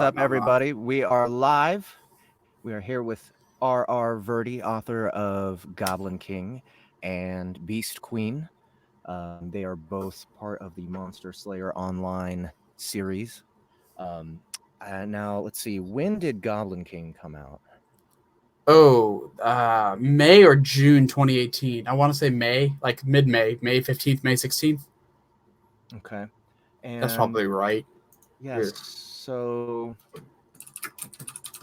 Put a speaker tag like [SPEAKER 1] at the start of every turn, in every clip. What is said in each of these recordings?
[SPEAKER 1] up,
[SPEAKER 2] No, I'm not.
[SPEAKER 1] everybody? We are live. We are here with R.R. Virdi, author of Goblin King and Beast Queen. They are both part of the Monster Slayer Online series. Um, now, let's see. When did Goblin King come out?
[SPEAKER 2] Oh, May or June 2018. I want to say May, like mid-May, May 15th, May 16th.
[SPEAKER 1] Okay.
[SPEAKER 2] That's
[SPEAKER 1] And
[SPEAKER 2] probably right.
[SPEAKER 1] yes,
[SPEAKER 2] Here.
[SPEAKER 1] so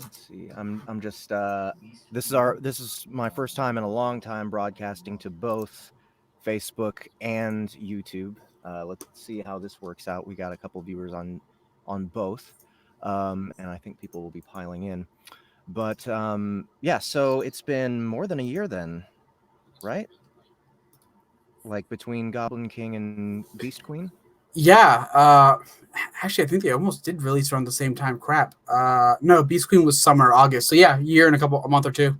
[SPEAKER 1] let's see. I'm just this is my first time in a long time broadcasting to both Facebook and YouTube. Let's see how this works out. We got a couple viewers on both. And I think people will be piling in. But yeah, so it's been more than a year then, right? Like between Goblin King and Beast Queen?
[SPEAKER 2] Yeah. Actually, I think they almost did release around the same time. Crap. No, Beast Queen was summer, August. So yeah, year and a month or two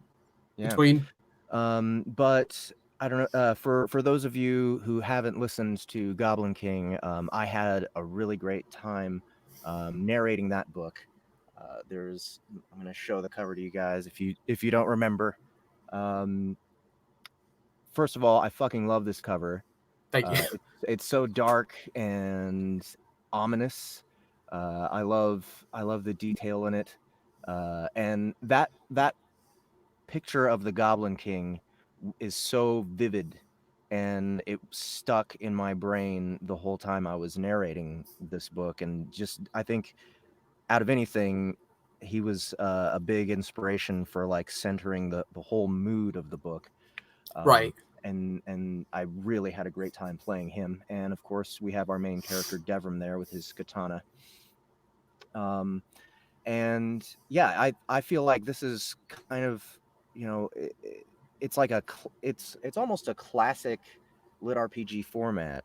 [SPEAKER 1] Yeah.
[SPEAKER 2] between.
[SPEAKER 1] But I don't know. For those of you who haven't listened to Goblin King, I had a really great time narrating that book. I'm going to show the cover to you guys if you don't remember. Um, First of all, I fucking love this cover.
[SPEAKER 2] Thank you.
[SPEAKER 1] It's so dark and ominous. I love the detail in it, and that picture of the Goblin King is so vivid, and it stuck in my brain the whole time I was narrating this book. And just I think out of anything, he was a big inspiration for like centering the whole mood of the book. Um,
[SPEAKER 2] Right.
[SPEAKER 1] and I really had a great time playing him. And of course, we have our main character Devram there with his katana. Um, and yeah, I feel like this is kind of, it's like it's almost a classic lit RPG format,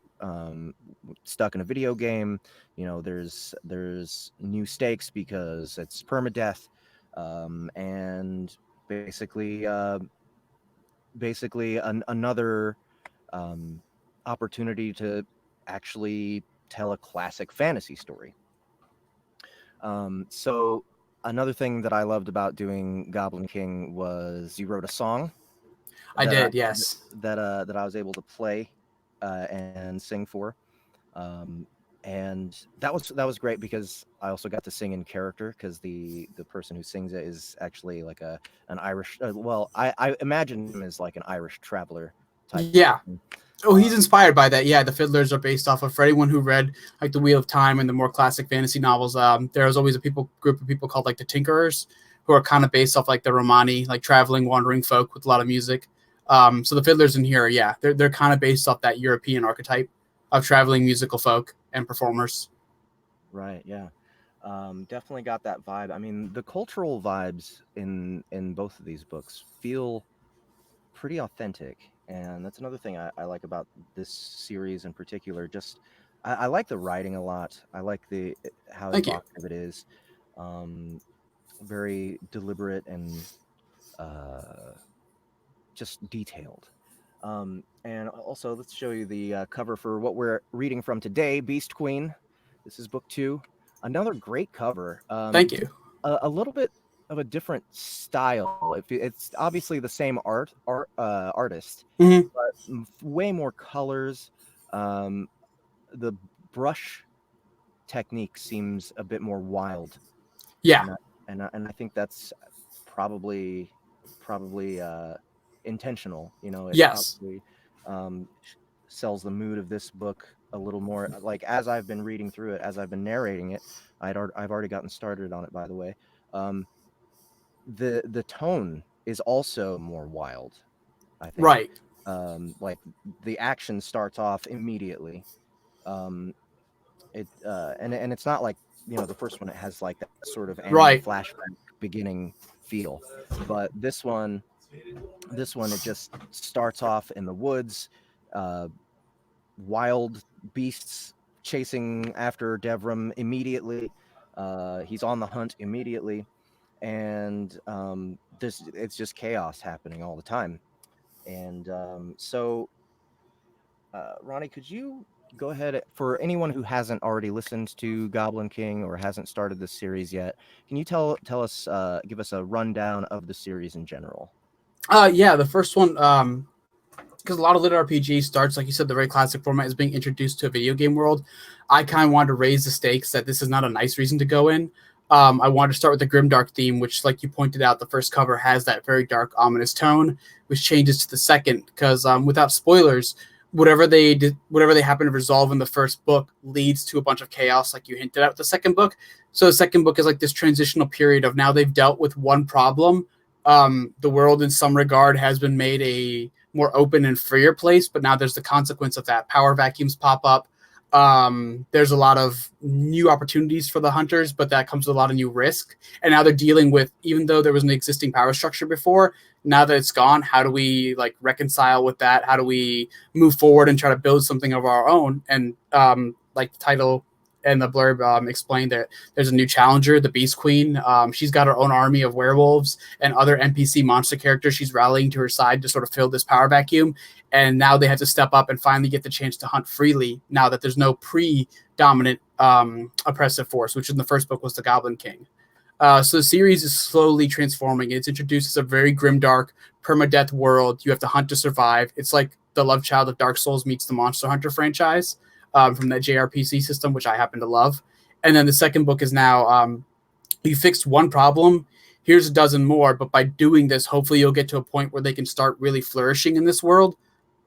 [SPEAKER 1] stuck in a video game. There's new stakes because it's permadeath, and another um, opportunity to actually tell a classic fantasy story. So another thing that I loved about doing Goblin King was you wrote a song
[SPEAKER 2] I
[SPEAKER 1] that I
[SPEAKER 2] did. Yes.
[SPEAKER 1] that I was able to play and sing for. Um, and that was great because I also got to sing in character because the person who sings it is actually like an Irish. Well, I imagined him as like an Irish traveler type
[SPEAKER 2] Yeah.
[SPEAKER 1] person.
[SPEAKER 2] Oh, he's
[SPEAKER 1] Um,
[SPEAKER 2] inspired by that. Yeah, the Fiddlers are based off of. For anyone who read like the Wheel of Time and the more classic fantasy novels, there was always a group of people called like the Tinkerers, who are kind of based off like the Romani, like traveling, wandering folk with a lot of music. So the Fiddlers in here, yeah, they're kind of based off that European archetype of traveling musical folk and performers.
[SPEAKER 1] right, yeah. Definitely got that vibe. I mean, the cultural vibes in both of these books feel pretty authentic, and that's another thing I like about this series in particular. Just I like the writing a lot. I like the how
[SPEAKER 2] Thank you.
[SPEAKER 1] evocative it is. Um, Very deliberate and uh, just detailed. And also, let's show you the cover for what we're reading from today, Beast Queen. This is book two. Another great cover.
[SPEAKER 2] Thank you.
[SPEAKER 1] A little bit of a different style. It's obviously the same artist,
[SPEAKER 2] Hmm.
[SPEAKER 1] but way more colors. Um, the brush technique seems a bit more wild,
[SPEAKER 2] Yeah.
[SPEAKER 1] and I think that's probably probably intentional. It
[SPEAKER 2] Yes.
[SPEAKER 1] probably sells the mood of this book a little more. Like as I've been reading through it, as I've been narrating it, I've already gotten started on it, by the way. Um, the tone is also more wild, I think.
[SPEAKER 2] Right.
[SPEAKER 1] Like the action starts off immediately. Um, and it's not like the first one. It has like that sort of anime
[SPEAKER 2] Right.
[SPEAKER 1] flashback beginning feel, but this one it just starts off in the woods, uh, wild beasts chasing after Devram immediately. He's on the hunt immediately, and this it's just chaos happening all the time. And so, Ronnie, could you go ahead, for anyone who hasn't already listened to Goblin King or hasn't started this series yet. Can you tell us, give us a rundown of the series in general?
[SPEAKER 2] Yeah, the first one, because a lot of lit RPG starts, like you said, the very classic format is being introduced to a video game world. I kind of wanted to raise the stakes that this is not a nice reason to go in. I wanted to start with the grimdark theme, which, like you pointed out, the first cover has that very dark, ominous tone, which changes to the second. Because without spoilers, whatever they did, whatever they happen to resolve in the first book leads to a bunch of chaos, like you hinted at with the second book. So the second book is like this transitional period of now they've dealt with one problem. The world, in some regard, has been made a more open and freer place, but now there's the consequence of that. Power vacuums pop up. There's a lot of new opportunities for the hunters, but that comes with a lot of new risk. And now they're dealing with, even though there was an existing power structure before, now that it's gone, how do we like reconcile with that? How do we move forward and try to build something of our own? And like the title and the blurb explained that there's a new challenger, the Beast Queen. She's got her own army of werewolves and other NPC monster characters she's rallying to her side to sort of fill this power vacuum. And now they have to step up and finally get the chance to hunt freely now that there's no predominant oppressive force, which in the first book was the Goblin King. So the series is slowly transforming. It's introduced as a very grimdark, permadeath world. You have to hunt to survive. It's like the love child of Dark Souls meets the Monster Hunter franchise from that JRPC system, which I happen to love. And then the second book is now you fixed one problem. Here's a dozen more, but by doing this, hopefully you'll get to a point where they can start really flourishing in this world.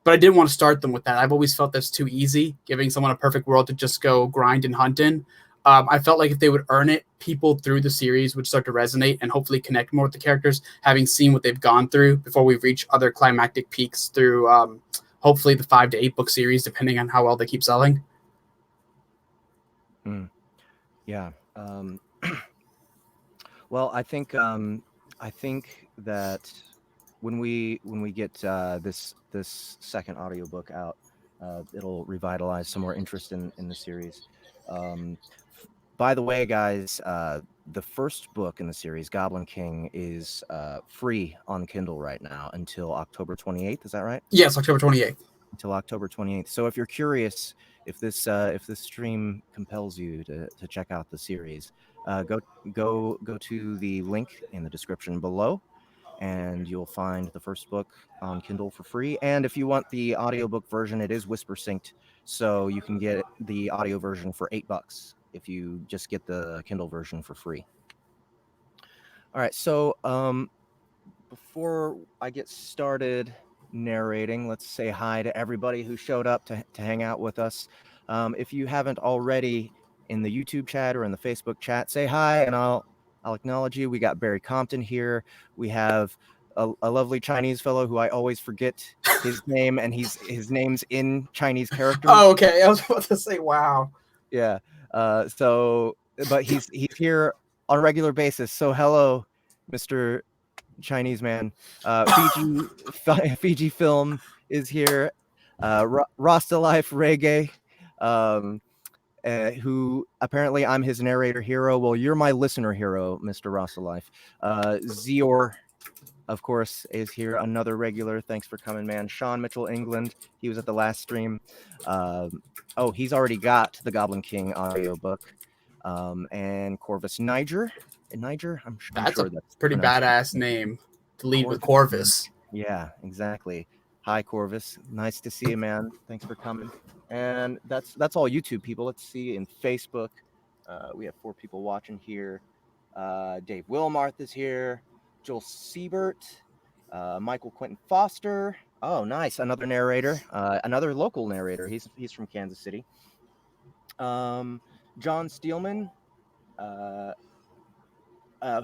[SPEAKER 2] But I didn't want to start them with that. I've always felt that's too easy, giving someone a perfect world to just go grind and hunt in. I felt like if they would earn it, people through the series would start to resonate and hopefully connect more with the characters, having seen what they've gone through before we reach other climactic peaks through hopefully the 5 to 8 book series, depending on how well they keep selling.
[SPEAKER 1] Yeah. Well, I think that when we get this second audiobook out, it'll revitalize some more interest in the series. By the way, guys, the first book in the series, Goblin King, is free on Kindle right now until October 28th. Is that right?
[SPEAKER 2] Yes, October 28th.
[SPEAKER 1] Until October 28th. So if you're curious, if this stream compels you to check out the series, go to the link in the description below, and you'll find the first book on Kindle for free. And if you want the audiobook version, it is whisper synced, so you can get the audio version for $8 if you just get the Kindle version for free. All right, so before I get started narrating, let's say hi to everybody who showed up to hang out with us. If you haven't already, in the YouTube chat or in the Facebook chat, say hi and I'll acknowledge you. We got Barry Compton here. We have a lovely Chinese fellow who I always forget his name, and his name's in Chinese characters.
[SPEAKER 2] Oh, okay. I was about to say, wow.
[SPEAKER 1] Yeah. But he's here on a regular basis. So hello, Mr. Chinese man. Fiji Film is here. Rasta Life Reggae, who apparently I'm his narrator hero. Well, you're my listener hero, Mr. Rasta Life. Zior, of course, is here. Another regular. Thanks for coming, man. Sean Mitchell, England. He was at the last stream. He's already got the Goblin King audiobook. And Corvus Niger. I'm sure
[SPEAKER 2] that's pretty badass name to lead with Corvus.
[SPEAKER 1] Yeah, exactly. Hi, Corvus. Nice to see you, man. Thanks for coming. And that's all YouTube people. Let's see in Facebook. We have 4 people watching here. Dave Wilmarth is here. Joel Siebert. Michael Quentin Foster. Oh, nice. Another narrator. Another local narrator. He's from Kansas City. John Steelman.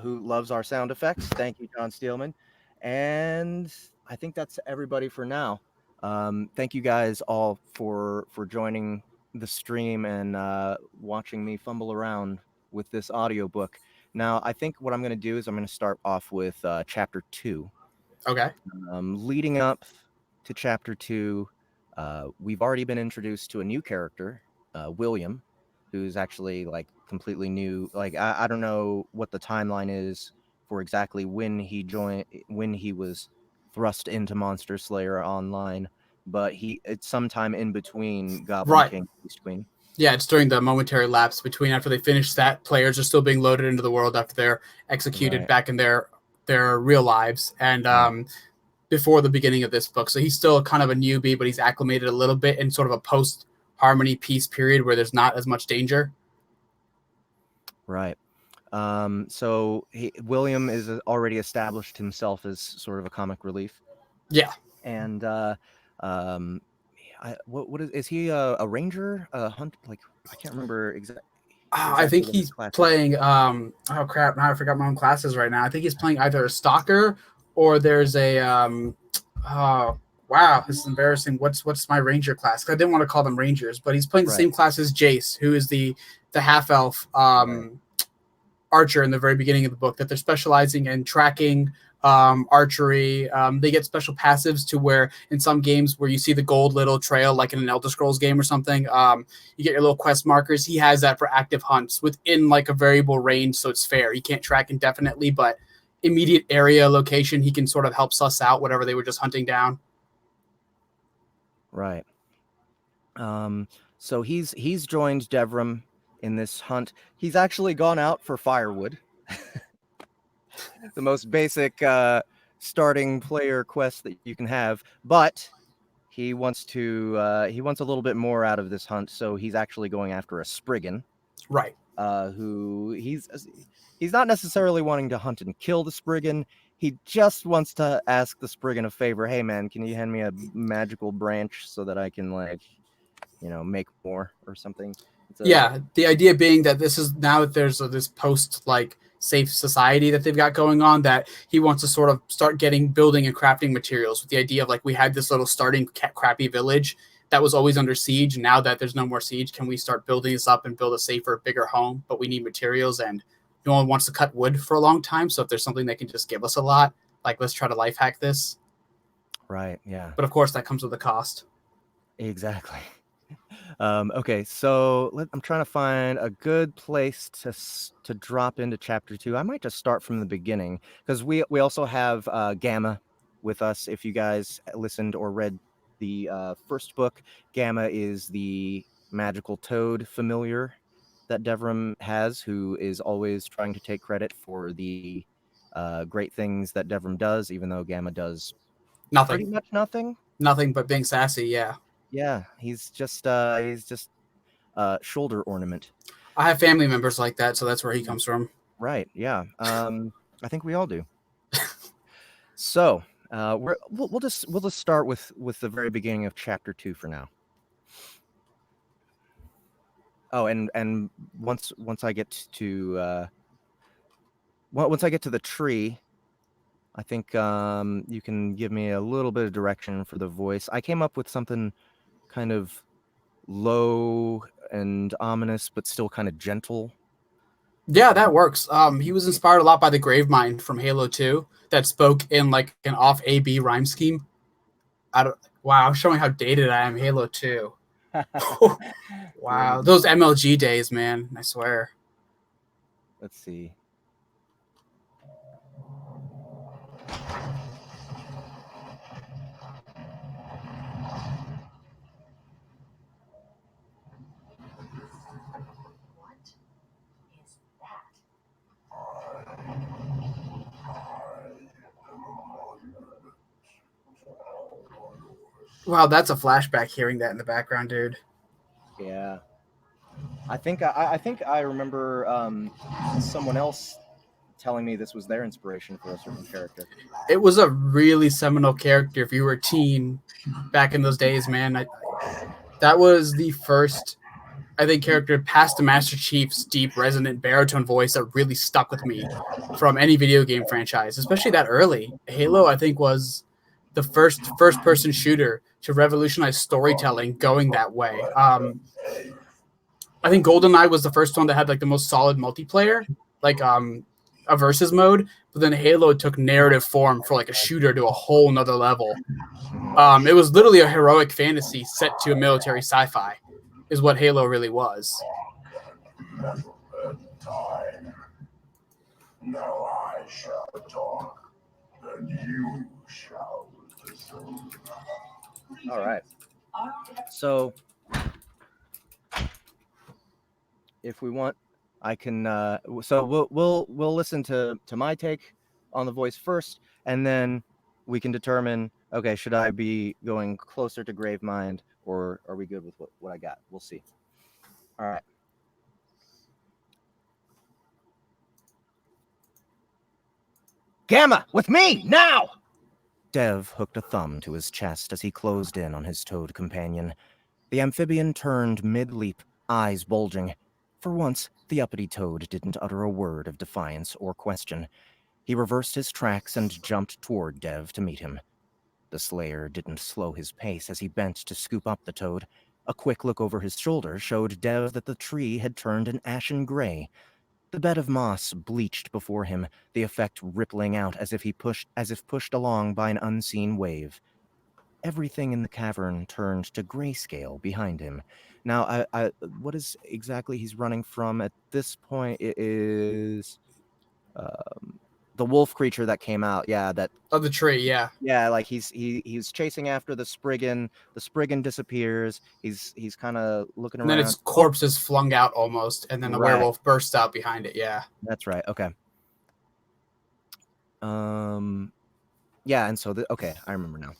[SPEAKER 1] Who loves our sound effects. Thank you, John Steelman. And I think that's everybody for now. Thank you guys all for joining the stream and watching me fumble around with this audiobook. Now, I think what I'm going to do is I'm going to start off with chapter 2.
[SPEAKER 2] Okay.
[SPEAKER 1] Leading up to chapter 2, we've already been introduced to a new character, William, who's actually like completely new. Like I don't know what the timeline is for exactly when he was thrust into Monster Slayer Online, but it's sometime in between Goblin
[SPEAKER 2] Right.
[SPEAKER 1] King and Beast Queen.
[SPEAKER 2] Yeah, it's during the momentary lapse between after they finish that, players are still being loaded into the world after they're executed
[SPEAKER 1] Right.
[SPEAKER 2] back in their real lives, and
[SPEAKER 1] Right.
[SPEAKER 2] before the beginning of this book. So he's still kind of a newbie, but he's acclimated a little bit in sort of a post harmony peace period where there's not as much danger.
[SPEAKER 1] Right. So William is already established himself as sort of a comic relief,
[SPEAKER 2] Yeah.
[SPEAKER 1] and what is he a ranger, a hunt? Like I can't remember
[SPEAKER 2] I
[SPEAKER 1] exactly
[SPEAKER 2] think
[SPEAKER 1] what his
[SPEAKER 2] he's
[SPEAKER 1] class is.
[SPEAKER 2] playing. Oh crap! Now I forgot my own classes right now. I think he's playing either a stalker or there's a. Oh wow, this is embarrassing. What's my ranger class? I didn't want to call them rangers, but he's playing the
[SPEAKER 1] Right.
[SPEAKER 2] same class as Jace, who is the half elf
[SPEAKER 1] Right.
[SPEAKER 2] archer in the very beginning of the book. That they're specializing in tracking, archery. They get special passives to where in some games where you see the gold little trail, like in an Elder Scrolls game or something, you get your little quest markers. He has that for active hunts within like a variable range, so it's fair. He can't track indefinitely, but immediate area location, he can sort of help suss out whatever they were just hunting down.
[SPEAKER 1] Right. So he's joined Devram in this hunt. He's actually gone out for firewood. The most basic starting player quest that you can have, but he wants a little bit more out of this hunt, so he's actually going after a Spriggan.
[SPEAKER 2] Right.
[SPEAKER 1] Who he's not necessarily wanting to hunt and kill the Spriggan. He just wants to ask the Spriggan a favor. Hey man, can you hand me a magical branch so that I can make more or something?
[SPEAKER 2] Yeah, the idea being that this is now that there's this post like safe society that they've got going on, that he wants to sort of start getting building and crafting materials with the idea of like, we had this little starting crappy village that was always under siege. Now that there's no more siege, can we start building this up and build a safer, bigger home? But we need materials, and no one wants to cut wood for a long time. So if there's something that can just give us a lot, like let's try to life hack this.
[SPEAKER 1] Right. Yeah.
[SPEAKER 2] But of course, that comes with a cost.
[SPEAKER 1] Exactly. Okay, so I'm trying to find a good place to drop into chapter 2. I might just start from the beginning because we also have Gamma with us. If you guys listened or read the first book, Gamma is the magical toad familiar that Devram has, who is always trying to take credit for the great things that Devram does, even though Gamma does pretty
[SPEAKER 2] Nothing.
[SPEAKER 1] much nothing.
[SPEAKER 2] Nothing but being sassy. Yeah.
[SPEAKER 1] Yeah, he's just shoulder ornament.
[SPEAKER 2] I have family members like that, so that's where he comes from.
[SPEAKER 1] Right. Yeah. I think we all do. So we'll just start with the very beginning of chapter 2 for now. Oh, and once I get to once I get to the tree, I think you can give me a little bit of direction for the voice. I came up with something kind of low and ominous, but still kind of gentle.
[SPEAKER 2] Yeah, that works. He was inspired a lot by the Gravemind from Halo 2 that spoke in like an off AB rhyme scheme. Wow, I'm showing how dated I am. Halo 2. Wow, those MLG days, man. I swear.
[SPEAKER 1] Let's see.
[SPEAKER 2] Wow, that's a flashback hearing that in the background, dude.
[SPEAKER 1] Yeah. I think I remember someone else telling me this was their inspiration for a certain character.
[SPEAKER 2] It was a really seminal character if you were a teen back in those days, man. That was the first, I think, character past the Master Chief's deep, resonant baritone voice that really stuck with me from any video game franchise, especially that early. Halo, I think, was the first-person shooter to revolutionize storytelling going that way. I think GoldenEye was the first one that had like the most solid multiplayer, like a versus mode. But then Halo took narrative form for like a shooter to a whole nother level. It was literally a heroic fantasy set to a military sci-fi, is what Halo really was.
[SPEAKER 3] Now I shall talk, and you shall listen.
[SPEAKER 1] All right. So, if we want, I can. So we'll listen to my take on the voice first, and then we can determine. Okay, should I be going closer to Gravemind, or are we good with what I got? We'll see. All right. Gamma, with me now! Dev hooked a thumb to his chest as he closed in on his toad companion. The amphibian turned mid-leap, eyes bulging. For once, the uppity toad didn't utter a word of defiance or question. He reversed his tracks and jumped toward Dev to meet him. The slayer didn't slow his pace as he bent to scoop up the toad. A quick look over his shoulder showed Dev that the tree had turned an ashen gray. The bed of moss bleached before him, the effect rippling out as if pushed along by an unseen wave. Everything in the cavern turned to grayscale behind him. Now, what is exactly he's running from at this point? It is the wolf creature that came out. Yeah, that.
[SPEAKER 2] Of the tree, yeah.
[SPEAKER 1] Yeah, like he's chasing after the Spriggan. The Spriggan disappears. He's kind of looking
[SPEAKER 2] And
[SPEAKER 1] around.
[SPEAKER 2] then its corpse is flung out almost, and then the werewolf bursts out behind it. Yeah,
[SPEAKER 1] that's right. Okay. Yeah, and so okay, I remember now.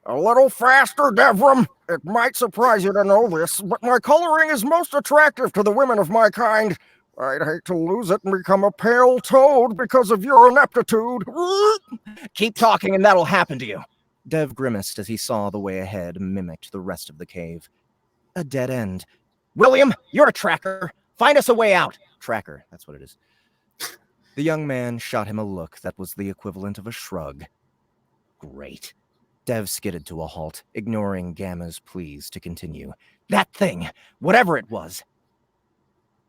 [SPEAKER 1] A little faster, Devram. It might surprise you to know this, but my coloring is most attractive to the women of my kind. I'd hate to lose it and become a pale toad because of your ineptitude. Keep talking and that'll happen to you. Dev grimaced as he saw the way ahead mimicked the rest of the cave. A dead end. William, you're a tracker. Find us a way out. Tracker, that's what it is. The young man shot him a look that was the equivalent of a shrug. Great. Dev skidded to a halt, ignoring Gamma's pleas to continue. That thing, whatever it was,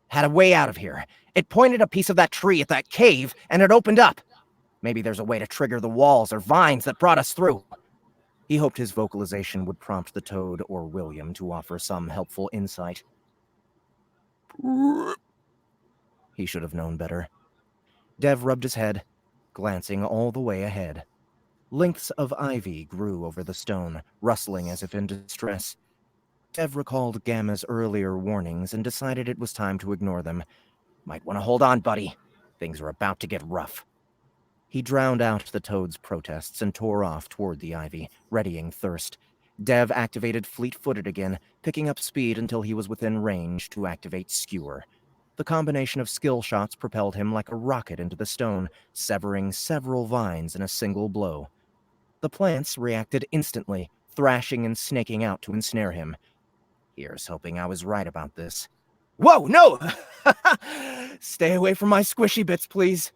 [SPEAKER 1] had a way out of here. It pointed a piece of that tree at that cave, and it opened up. Maybe there's a way to trigger the walls or vines that brought us through. He hoped his vocalization would prompt the toad or William to offer some helpful insight. He should have known better. Dev rubbed his head, glancing all the way ahead. Lengths of ivy grew over the stone, rustling as if in distress. Dev recalled Gamma's earlier warnings and decided it was time to ignore them. Might want to hold on, buddy. Things are about to get rough. He drowned out the toad's protests and tore off toward the ivy, readying thirst. Dev activated fleet-footed again, picking up speed until he was within range to activate Skewer. The combination of skill shots propelled him like a rocket into the stone, severing several vines in a single blow. The plants reacted instantly, thrashing and snaking out to ensnare him. Here's hoping I was right about this. Whoa, no! Stay away from my squishy bits, please.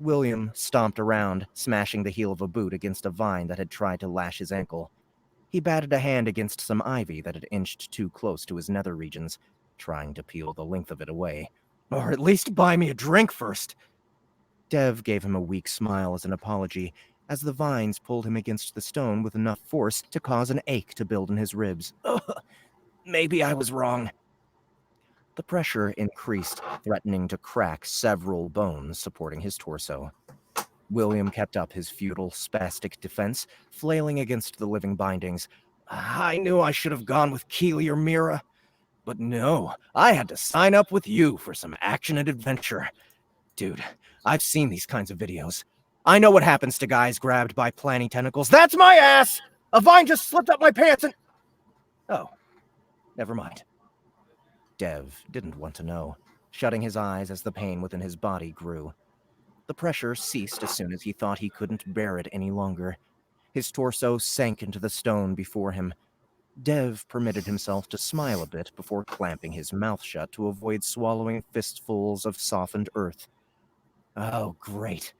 [SPEAKER 1] William stomped around, smashing the heel of a boot against a vine that had tried to lash his ankle. He batted a hand against some ivy that had inched too close to his nether regions, trying to peel the length of it away. Or at least buy me a drink first. Dev gave him a weak smile as an apology, as the vines pulled him against the stone with enough force to cause an ache to build in his ribs. Maybe I was wrong. The pressure increased, threatening to crack several bones supporting his torso. William kept up his futile, spastic defense, flailing against the living bindings. I knew I should have gone with Keely or Mira. But no, I had to sign up with you for some action and adventure. Dude, I've seen these kinds of videos. I know what happens to guys grabbed by planny tentacles. That's my ass! A vine just slipped up my pants and... Oh, never mind. Dev didn't want to know, shutting his eyes as the pain within his body grew. The pressure ceased as soon as he thought he couldn't bear it any longer. His torso sank into the stone before him. Dev permitted himself to smile a bit before clamping his mouth shut to avoid swallowing fistfuls of softened earth. Oh, great.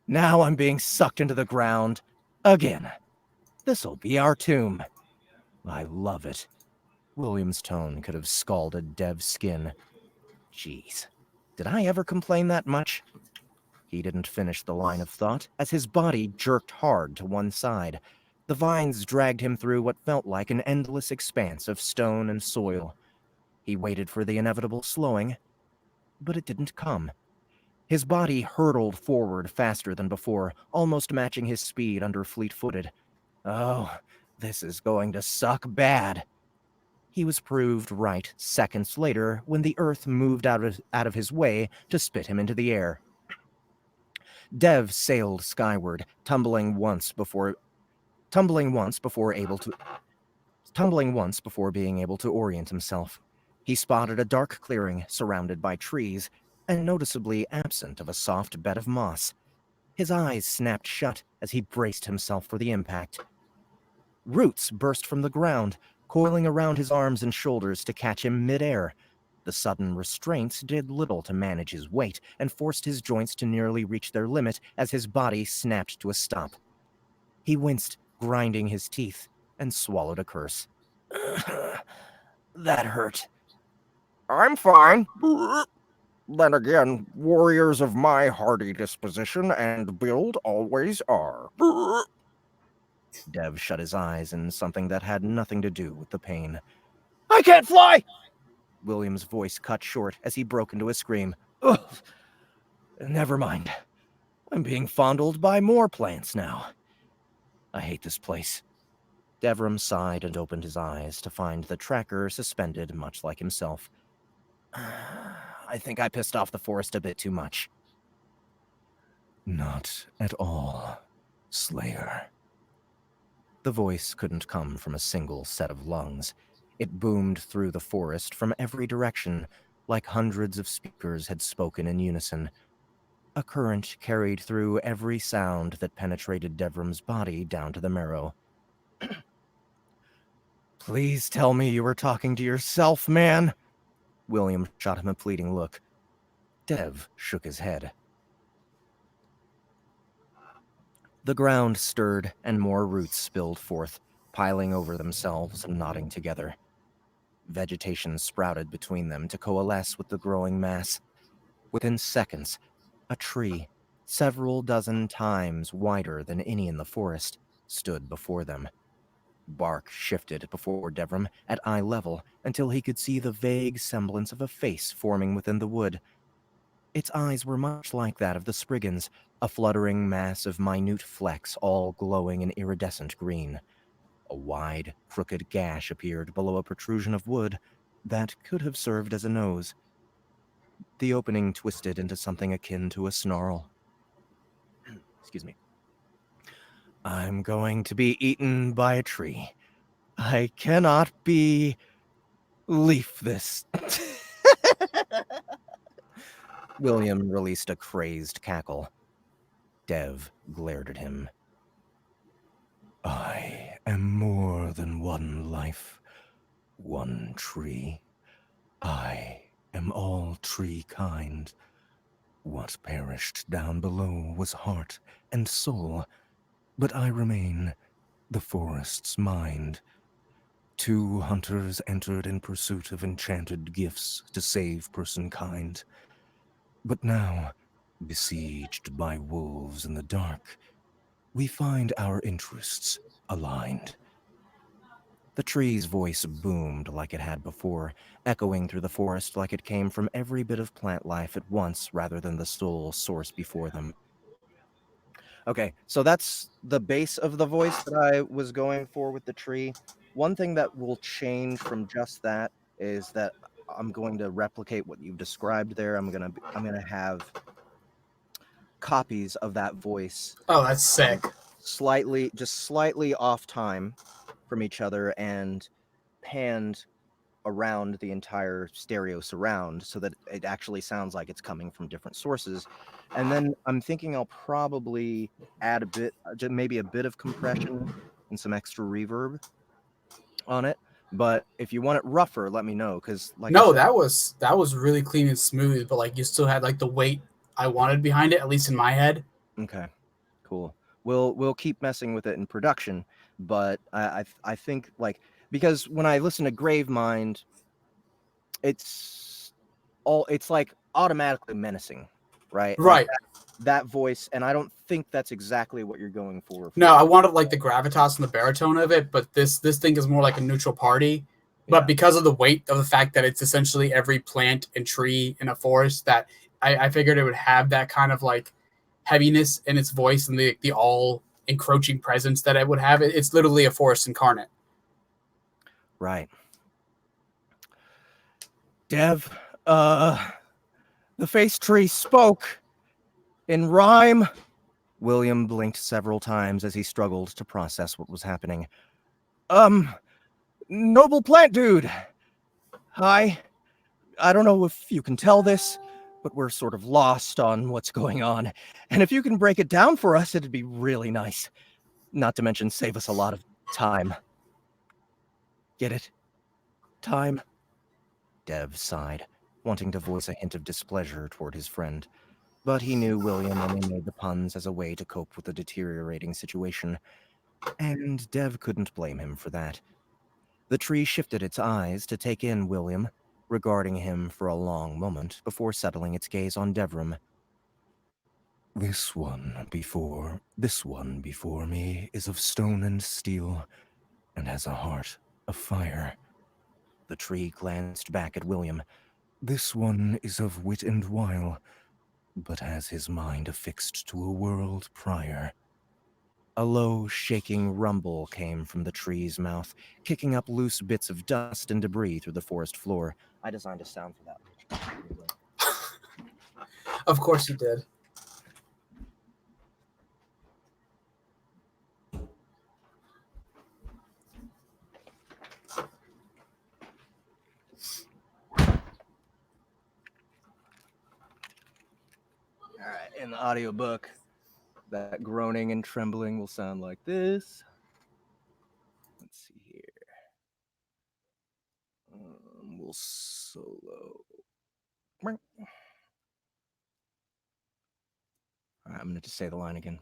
[SPEAKER 1] Now I'm being sucked into the ground. Again. This'll be our tomb. I love it. William's tone could have scalded Dev's skin. Jeez. Did I ever complain that much? He didn't finish the line of thought, as his body jerked hard to one side. The vines dragged him through what felt like an endless expanse of stone and soil. He waited for the inevitable slowing, but it didn't come. His body hurtled forward faster than before, almost matching his speed under fleet-footed. Oh, This is going to suck bad. He was proved right seconds later when the earth moved out of his way to spit him into the air. Dev sailed skyward, tumbling once before being able to orient himself. He spotted a dark clearing surrounded by trees and noticeably absent of a soft bed of moss. His eyes snapped shut as he braced himself for the impact. Roots burst from the ground, coiling around his arms and shoulders to catch him midair. The sudden restraints did little to manage his weight and forced his joints to nearly reach their limit as his body snapped to a stop. He winced, grinding his teeth, and swallowed a curse. That hurt. I'm fine. Then again, warriors of my hardy disposition and build always are. Dev shut his eyes in something that had nothing to do with the pain. I can't fly! William's voice cut short as he broke into a scream. Ugh. Never mind. I'm being fondled by more plants now. I hate this place. Devram sighed and opened his eyes to find the tracker suspended much like himself. I think I pissed off the forest a bit too much. Not at all, Slayer. The voice couldn't come from a single set of lungs. It boomed through the forest from every direction, like hundreds of speakers had spoken in unison. A current carried through every sound that penetrated Devram's body down to the marrow. Please tell me you were talking to yourself, man. William shot him a pleading look. Dev shook his head. The ground stirred and more roots spilled forth, piling over themselves and knotting together. Vegetation sprouted between them to coalesce with the growing mass. Within seconds, a tree, several dozen times wider than any in the forest, stood before them. Bark shifted before Devram at eye level until he could see the vague semblance of a face forming within the wood. Its eyes were much like that of the Spriggans, a fluttering mass of minute flecks all glowing an iridescent green. A wide, crooked gash appeared below a protrusion of wood that could have served as a nose. The opening twisted into something akin to a snarl. Excuse me. I'm going to be eaten by a tree. I cannot believe this. William released a crazed cackle. Dev glared at him. I am more than one life, one tree. I am all tree kind. What perished down below was heart and soul, but I remain the forest's mind. 2 hunters entered in pursuit of enchanted gifts to save personkind. But now, besieged by wolves in the dark, we find our interests aligned. The tree's voice boomed like it had before, echoing through the forest like it came from every bit of plant life at once rather than the sole source before them. Okay, so that's the base of the voice that I was going for with the tree. One thing that will change from just that is that I'm going to replicate what you've described there. I'm gonna have copies of that voice.
[SPEAKER 2] Oh, that's sick.
[SPEAKER 1] Slightly off time from each other and panned around the entire stereo surround so that it actually sounds like it's coming from different sources. And then I'm thinking I'll probably add maybe a bit of compression and some extra reverb on it. But if you want it rougher, let me know. Because
[SPEAKER 2] that was really clean and smooth, but like you still had like the weight I wanted behind it, at least in my head.
[SPEAKER 1] Okay, cool. We'll keep messing with it in production, but I think like because when I listen to Gravemind, it's like automatically menacing, right?
[SPEAKER 2] Right.
[SPEAKER 1] Like that voice, and I don't think that's exactly what you're going for.
[SPEAKER 2] No, I wanted like the gravitas and the baritone of it, but this thing is more like a neutral party. But because of the weight of the fact that it's essentially every plant and tree in a forest, I figured it would have that kind of like heaviness in its voice and the all encroaching presence that it would have. It's literally a forest incarnate.
[SPEAKER 1] Right. Dev, the face tree spoke in rhyme. William blinked several times as he struggled to process what was happening. Noble plant dude. Hi. I don't know if you can tell this, but we're sort of lost on what's going on. And if you can break it down for us, it'd be really nice. Not to mention save us a lot of time. Get it? Time? Dev sighed, wanting to voice a hint of displeasure toward his friend. But he knew William only made the puns as a way to cope with the deteriorating situation. And Dev couldn't blame him for that. The tree shifted its eyes to take in William, regarding him for a long moment before settling its gaze on Devrim. This one before me is of stone and steel, and has a heart of fire. The tree glanced back at William. This one is of wit and wile, but has his mind affixed to a world prior. A low, shaking rumble came from the tree's mouth, kicking up loose bits of dust and debris through the forest floor. I designed a sound for that.
[SPEAKER 2] Of course you did.
[SPEAKER 1] All right, in the audiobook, that groaning and trembling will sound like this. Let's see here. We'll solo. All right, I'm going to just say the line again.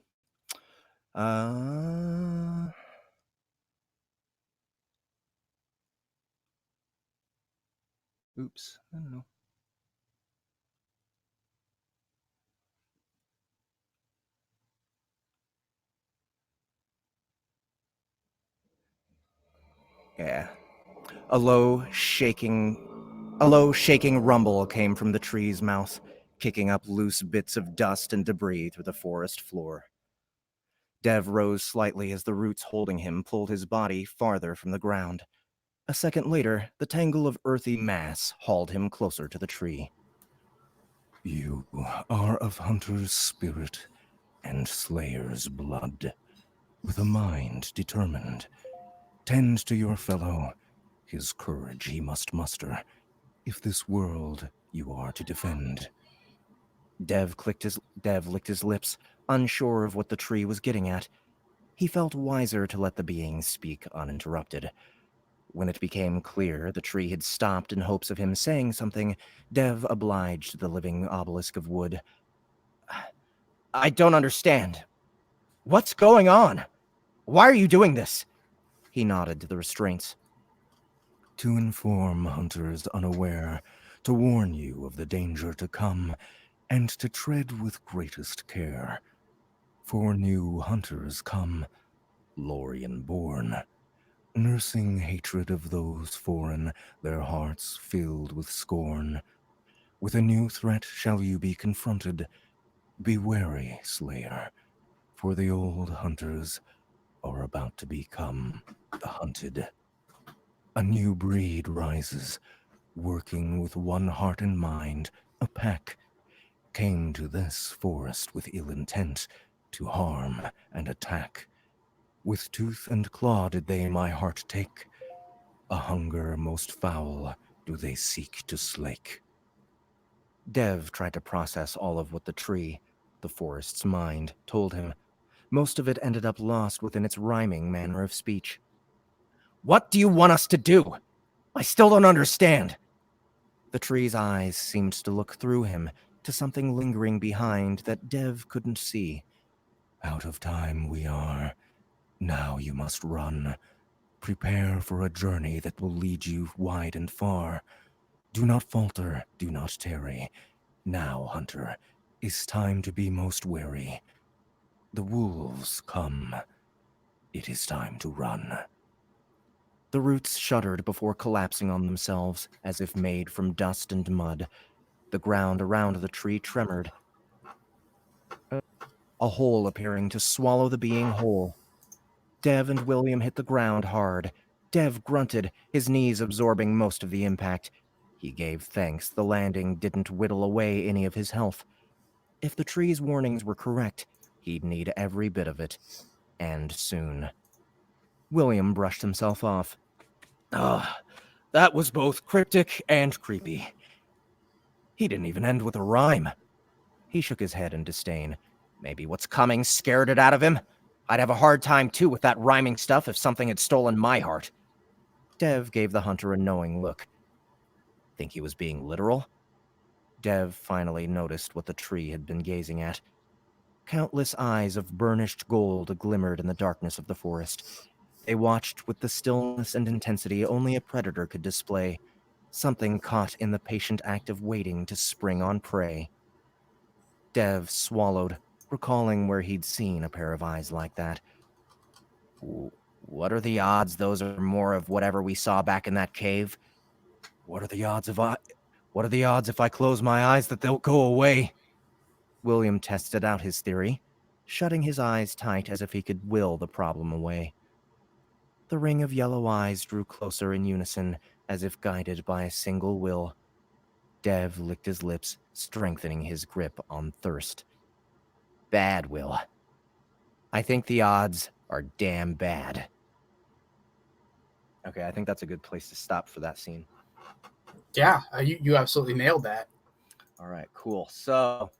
[SPEAKER 1] Oops, I don't know. Yeah. A low, shaking rumble came from the tree's mouth, kicking up loose bits of dust and debris through the forest floor. Dev rose slightly as the roots holding him pulled his body farther from the ground. A second later, the tangle of earthy mass hauled him closer to the tree. You are of hunter's spirit and slayer's blood, with a mind determined. Tend to your fellow. His courage he must muster, if this world you are to defend. Dev licked his lips, unsure of what the tree was getting at. He felt wiser to let the being speak uninterrupted. When it became clear the tree had stopped in hopes of him saying something, Dev obliged the living obelisk of wood. I don't understand. What's going on? Why are you doing this? He nodded to the restraints. To inform hunters unaware, to warn you of the danger to come, and to tread with greatest care. For new hunters come, Lorien born, nursing hatred of those foreign, their hearts filled with scorn. With a new threat shall you be confronted. Be wary, slayer, for the old hunters are about to become the hunted. A new breed rises, working with one heart and mind. A pack came to this forest with ill intent, to harm and attack. With tooth and claw did they my heart take. A hunger most foul do they seek to slake. Dev tried to process all of what the tree, the forest's mind, told him. Most of it ended up lost within its rhyming manner of speech. What do you want us to do? I still don't understand. The tree's eyes seemed to look through him to something lingering behind that Dev couldn't see. Out of time we are. Now you must run. Prepare for a journey that will lead you wide and far. Do not falter, do not tarry. Now, hunter, is time to be most wary. The wolves come. It is time to run. The roots shuddered before collapsing on themselves, as if made from dust and mud. The ground around the tree tremored. a hole appearing to swallow the being whole. Dev and William hit the ground hard. Dev grunted, his knees absorbing most of the impact. He gave thanks the landing didn't whittle away any of his health. If the tree's warnings were correct, he'd need every bit of it. And soon. William brushed himself off. That was both cryptic and creepy. He didn't even end with a rhyme. He shook his head in disdain. Maybe what's coming scared it out of him? I'd have a hard time, too, with that rhyming stuff if something had stolen my heart. Dev gave the hunter a knowing look. Think he was being literal? Dev finally noticed what the tree had been gazing at. Countless eyes of burnished gold glimmered in the darkness of the forest. They watched with the stillness and intensity only a predator could display, something caught in the patient act of waiting to spring on prey. Dev swallowed, recalling where he'd seen a pair of eyes like that. What are the odds those are more of whatever we saw back in that cave? What are the odds if I close my eyes that they'll go away? William tested out his theory, shutting his eyes tight as if he could will the problem away. The ring of yellow eyes drew closer in unison, as if guided by a single will. Dev licked his lips, strengthening his grip on thirst. Bad, Will. I think the odds are damn bad. Okay, I think that's a good place to stop for that scene.
[SPEAKER 2] Yeah, you absolutely nailed that.
[SPEAKER 1] All right, cool. So,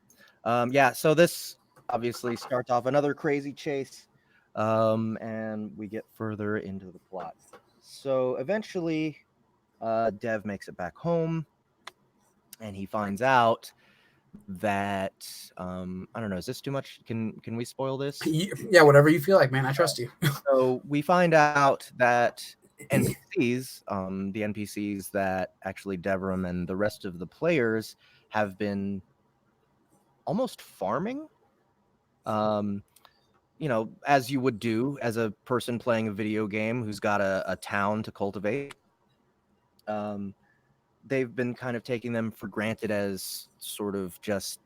[SPEAKER 1] so this obviously starts off another crazy chase, and we get further into the plot. So eventually, Dev makes it back home, and he finds out that I don't know. Is this too much? Can we spoil this?
[SPEAKER 2] Yeah, whatever you feel like, man. I trust you.
[SPEAKER 1] So we find out that NPCs, the NPCs that actually Devram and the rest of the players have been almost farming. As you would do as a person playing a video game who's got a town to cultivate. They've been kind of taking them for granted as sort of just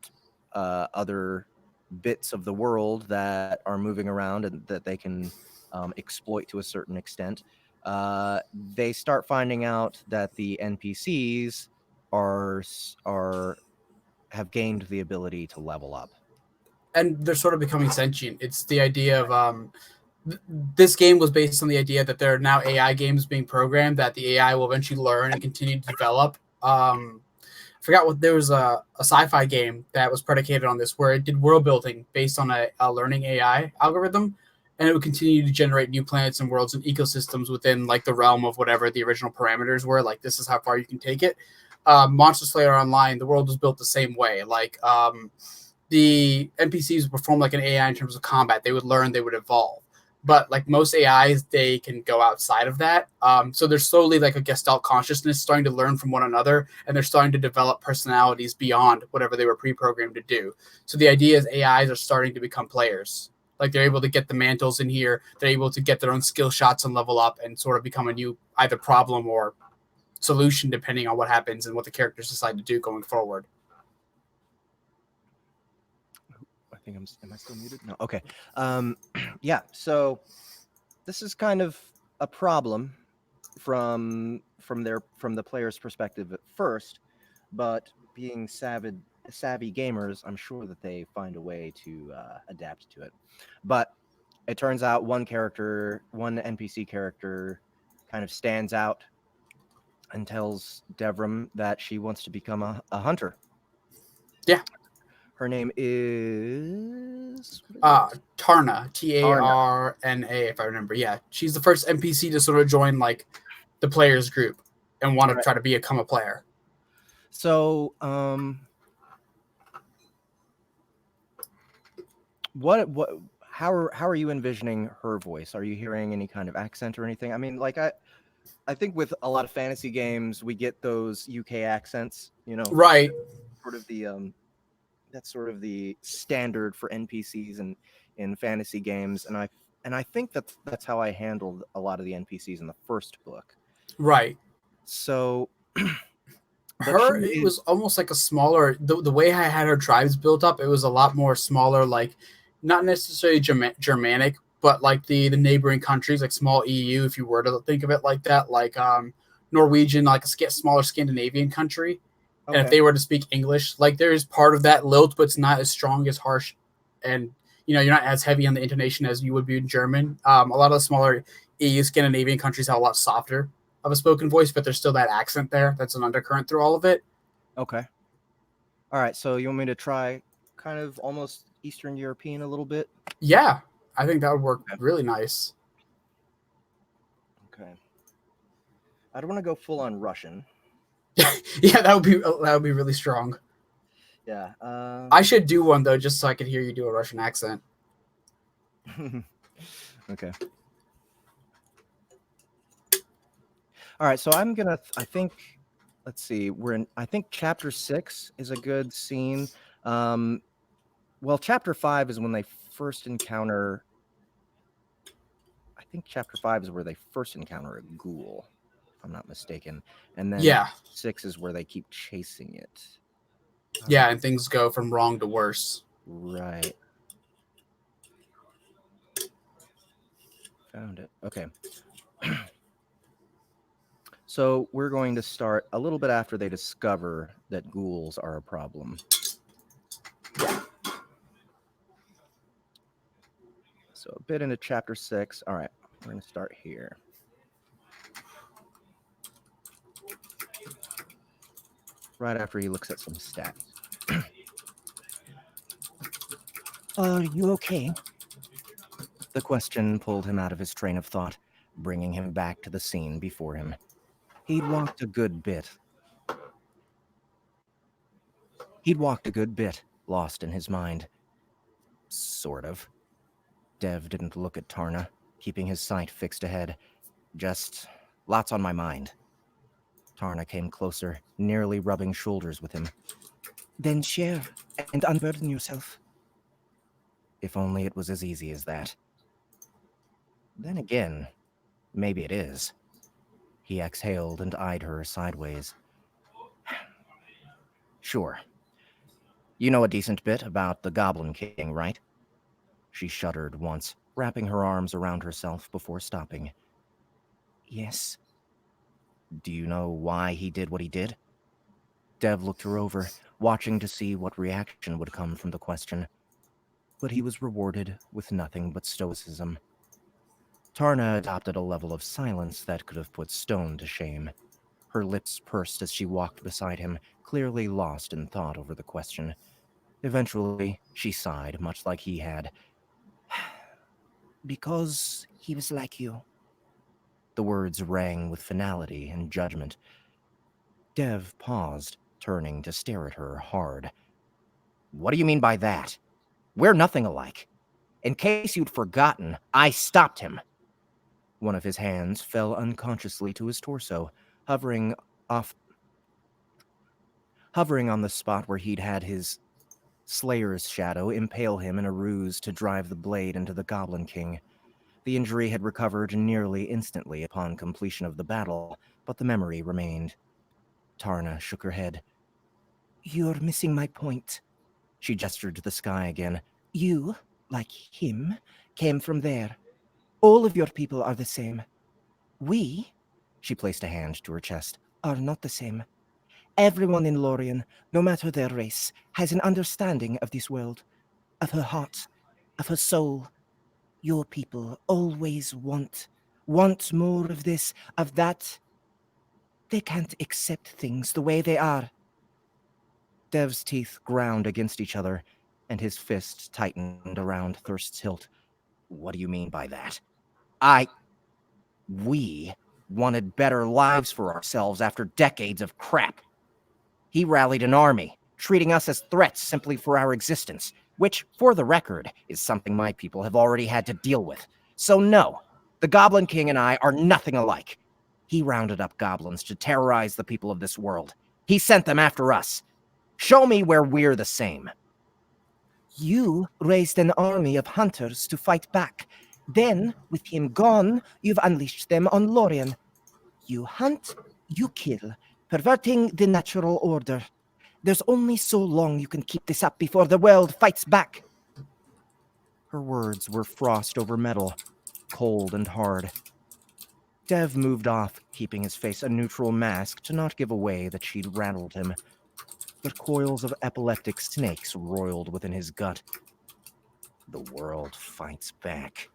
[SPEAKER 1] other bits of the world that are moving around and that they can exploit to a certain extent. They start finding out that the NPCs have gained the ability to level up,
[SPEAKER 2] and they're sort of becoming sentient. It's the idea of this game was based on the idea that there are now AI games being programmed that the AI will eventually learn and continue to develop. I forgot what there was a sci-fi game that was predicated on this where it did world building based on a learning AI algorithm, and it would continue to generate new planets and worlds and ecosystems within like the realm of whatever the original parameters were. Like this is how far you can take it. Monster Slayer Online, the world was built the same way. Like the NPCs would perform like an AI in terms of combat. They would learn, they would evolve. But like most AIs, they can go outside of that. So there's slowly like a Gestalt consciousness starting to learn from one another, and they're starting to develop personalities beyond whatever they were pre-programmed to do. So the idea is AIs are starting to become players. Like they're able to get the mantles in here. They're able to get their own skill shots and level up and sort of become a new either problem or solution depending on what happens and what the characters decide to do going forward.
[SPEAKER 1] I think am I still muted? No. Okay. So this is kind of a problem from the player's perspective at first, but being savvy gamers, I'm sure that they find a way to adapt to it. But it turns out one NPC character kind of stands out and tells Devram that she wants to become a hunter.
[SPEAKER 2] Yeah.
[SPEAKER 1] Her name is
[SPEAKER 2] Tarna, Tarna, if I remember. Yeah, she's the first NPC to sort of join like the players group and want to try to become a player.
[SPEAKER 1] So, how are you envisioning her voice? Are you hearing any kind of accent or anything? I mean, like I think with a lot of fantasy games, we get those UK accents,
[SPEAKER 2] right?
[SPEAKER 1] Sort of the that's sort of the standard for NPCs in fantasy games, and I think that's how I handled a lot of the NPCs in the first book.
[SPEAKER 2] Right.
[SPEAKER 1] So
[SPEAKER 2] it was almost like a smaller the way I had her tribes built up. It was a lot more smaller, like not necessarily Germanic, but like the neighboring countries, like small EU, if you were to think of it like that, like Norwegian, like a smaller Scandinavian country. And if
[SPEAKER 1] Okay.
[SPEAKER 2] they were to speak English, like there is part of that lilt, but it's not as strong as harsh, and you're not as heavy on the intonation as you would be in German. A lot of the smaller EU Scandinavian countries have a lot softer of a spoken voice, but there's still that accent there. That's an undercurrent through all of it.
[SPEAKER 1] Okay. All right. So you want me to try kind of almost Eastern European a little bit?
[SPEAKER 2] Yeah, I think that would work really nice.
[SPEAKER 1] Okay. I don't want to go full on Russian.
[SPEAKER 2] Yeah, that would be really strong.
[SPEAKER 1] Yeah.
[SPEAKER 2] I should do one though, just so I could hear you do a Russian accent.
[SPEAKER 1] Okay. All right. So I'm gonna. I think. Let's see. I think chapter 6 is a good scene. Well, chapter 5 is when they first encounter. I think chapter 5 is where they first encounter a ghoul, if I'm not mistaken, and then 6 is where they keep chasing it.
[SPEAKER 2] Yeah, and things go from wrong to worse.
[SPEAKER 1] Right. Found it. Okay. So we're going to start a little bit after they discover that ghouls are a problem. So a bit into chapter 6. All right, we're going to start here. Right after he looks at some stats. Are you okay? The question pulled him out of his train of thought, bringing him back to the scene before him. He'd walked a good bit, lost in his mind. Sort of. Dev didn't look at Tarna, keeping his sight fixed ahead. Just lots on my mind. Tarna came closer, nearly rubbing shoulders with him. Then share and unburden yourself. If only it was as easy as that. Then again, maybe it is. He exhaled and eyed her sideways. Sure. You know a decent bit about the Goblin King, right? She shuddered once, wrapping her arms around herself before stopping. Yes. Do you know why he did what he did? Dev looked her over, watching to see what reaction would come from the question. But he was rewarded with nothing but stoicism. Tarna adopted a level of silence that could have put stone to shame. Her lips pursed as she walked beside him, clearly lost in thought over the question. Eventually, she sighed, much like he had. Because he was like you. The words rang with finality and judgment. Dev paused, turning to stare at her hard. What do you mean by that? We're nothing alike. In case you'd forgotten, I stopped him. One of his hands fell unconsciously to his torso, hovering on the spot where he'd had his Slayer's shadow impale him in a ruse to drive the blade into the Goblin King. The injury had recovered nearly instantly upon completion of the battle, but the memory remained. Tarna shook her head. You're missing my point. She gestured to the sky again. You, like him, came from there. All of your people are the same. We, she placed a hand to her chest, are not the same. Everyone in Lorien, no matter their race, has an understanding of this world, of her heart, of her soul. Your people always want more of this, of that. They can't accept things the way they are. Dev's teeth ground against each other, and his fist tightened around Thirst's hilt. What do you mean by that? We wanted better lives for ourselves after decades of crap. He rallied an army, treating us as threats simply for our existence, which, for the record, is something my people have already had to deal with. So no, the Goblin King and I are nothing alike. He rounded up goblins to terrorize the people of this world. He sent them after us. Show me where we're the same. You raised an army of hunters to fight back. Then, with him gone, you've unleashed them on Lorien. You hunt, you kill, perverting the natural order. There's only so long you can keep this up before the world fights back. Her words were frost over metal, cold and hard. Dev moved off, keeping his face a neutral mask to not give away that she'd rattled him. But coils of epileptic snakes roiled within his gut. The world fights back.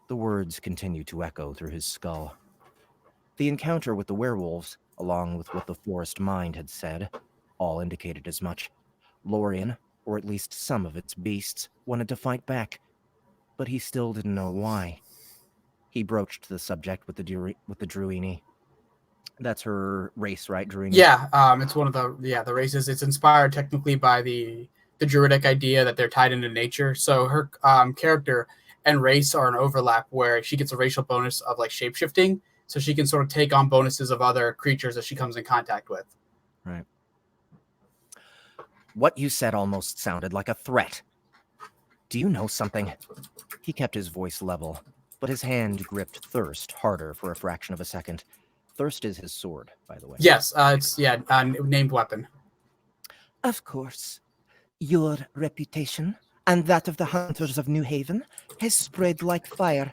[SPEAKER 1] The words continued to echo through his skull. The encounter with the werewolves, along with what the forest mind had said, all indicated as much. Lorien, or at least some of its beasts, wanted to fight back, but he still didn't know why. He broached the subject with the Druini. That's her race, right, Druini?
[SPEAKER 2] Yeah, it's one of the races. It's inspired technically by the druidic idea that they're tied into nature. So her character and race are an overlap where she gets a racial bonus of like shapeshifting, so she can sort of take on bonuses of other creatures that she comes in contact with.
[SPEAKER 1] Right. What you said almost sounded like a threat. Do you know something? He kept his voice level, but his hand gripped Thirst harder for a fraction of a second. Thirst is his sword, by the way.
[SPEAKER 2] Yes, it's named weapon.
[SPEAKER 3] Of course. Your reputation, and that of the hunters of New Haven, has spread like fire.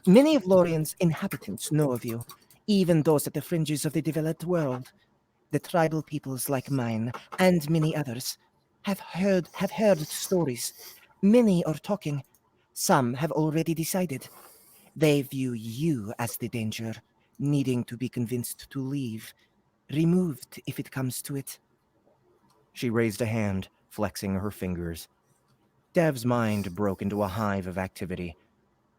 [SPEAKER 3] Many of Lorien's inhabitants know of you, even those at the fringes of the developed world. The tribal peoples like mine, and many others, have heard stories. Many are talking. Some have already decided. They view you as the danger, needing to be convinced to leave. Removed if it comes to it.
[SPEAKER 1] She raised a hand, flexing her fingers. Dev's mind broke into a hive of activity.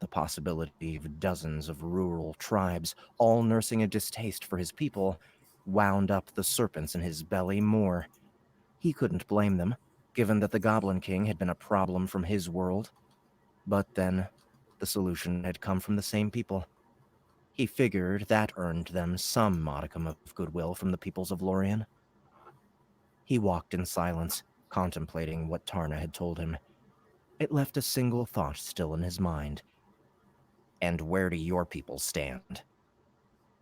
[SPEAKER 1] The possibility of dozens of rural tribes, all nursing a distaste for his people, wound up the serpents in his belly more. He couldn't blame them, given that the Goblin King had been a problem from his world. But then, the solution had come from the same people. He figured that earned them some modicum of goodwill from the peoples of Lorien. He walked in silence, contemplating what Tarna had told him. It left a single thought still in his mind. And where do your people stand?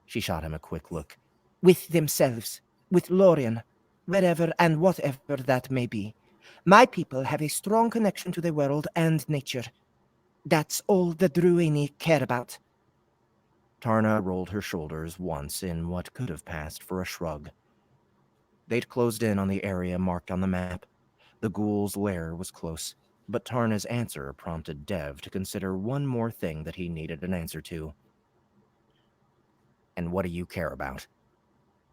[SPEAKER 1] She shot him a quick look.
[SPEAKER 3] With themselves, with Lorien, wherever and whatever that may be. My people have a strong connection to the world and nature. That's all the Druini care about.
[SPEAKER 1] Tarna rolled her shoulders once in what could have passed for a shrug. They'd closed in on the area marked on the map. The ghoul's lair was close, but Tarna's answer prompted Dev to consider one more thing that he needed an answer to. And what do you care about?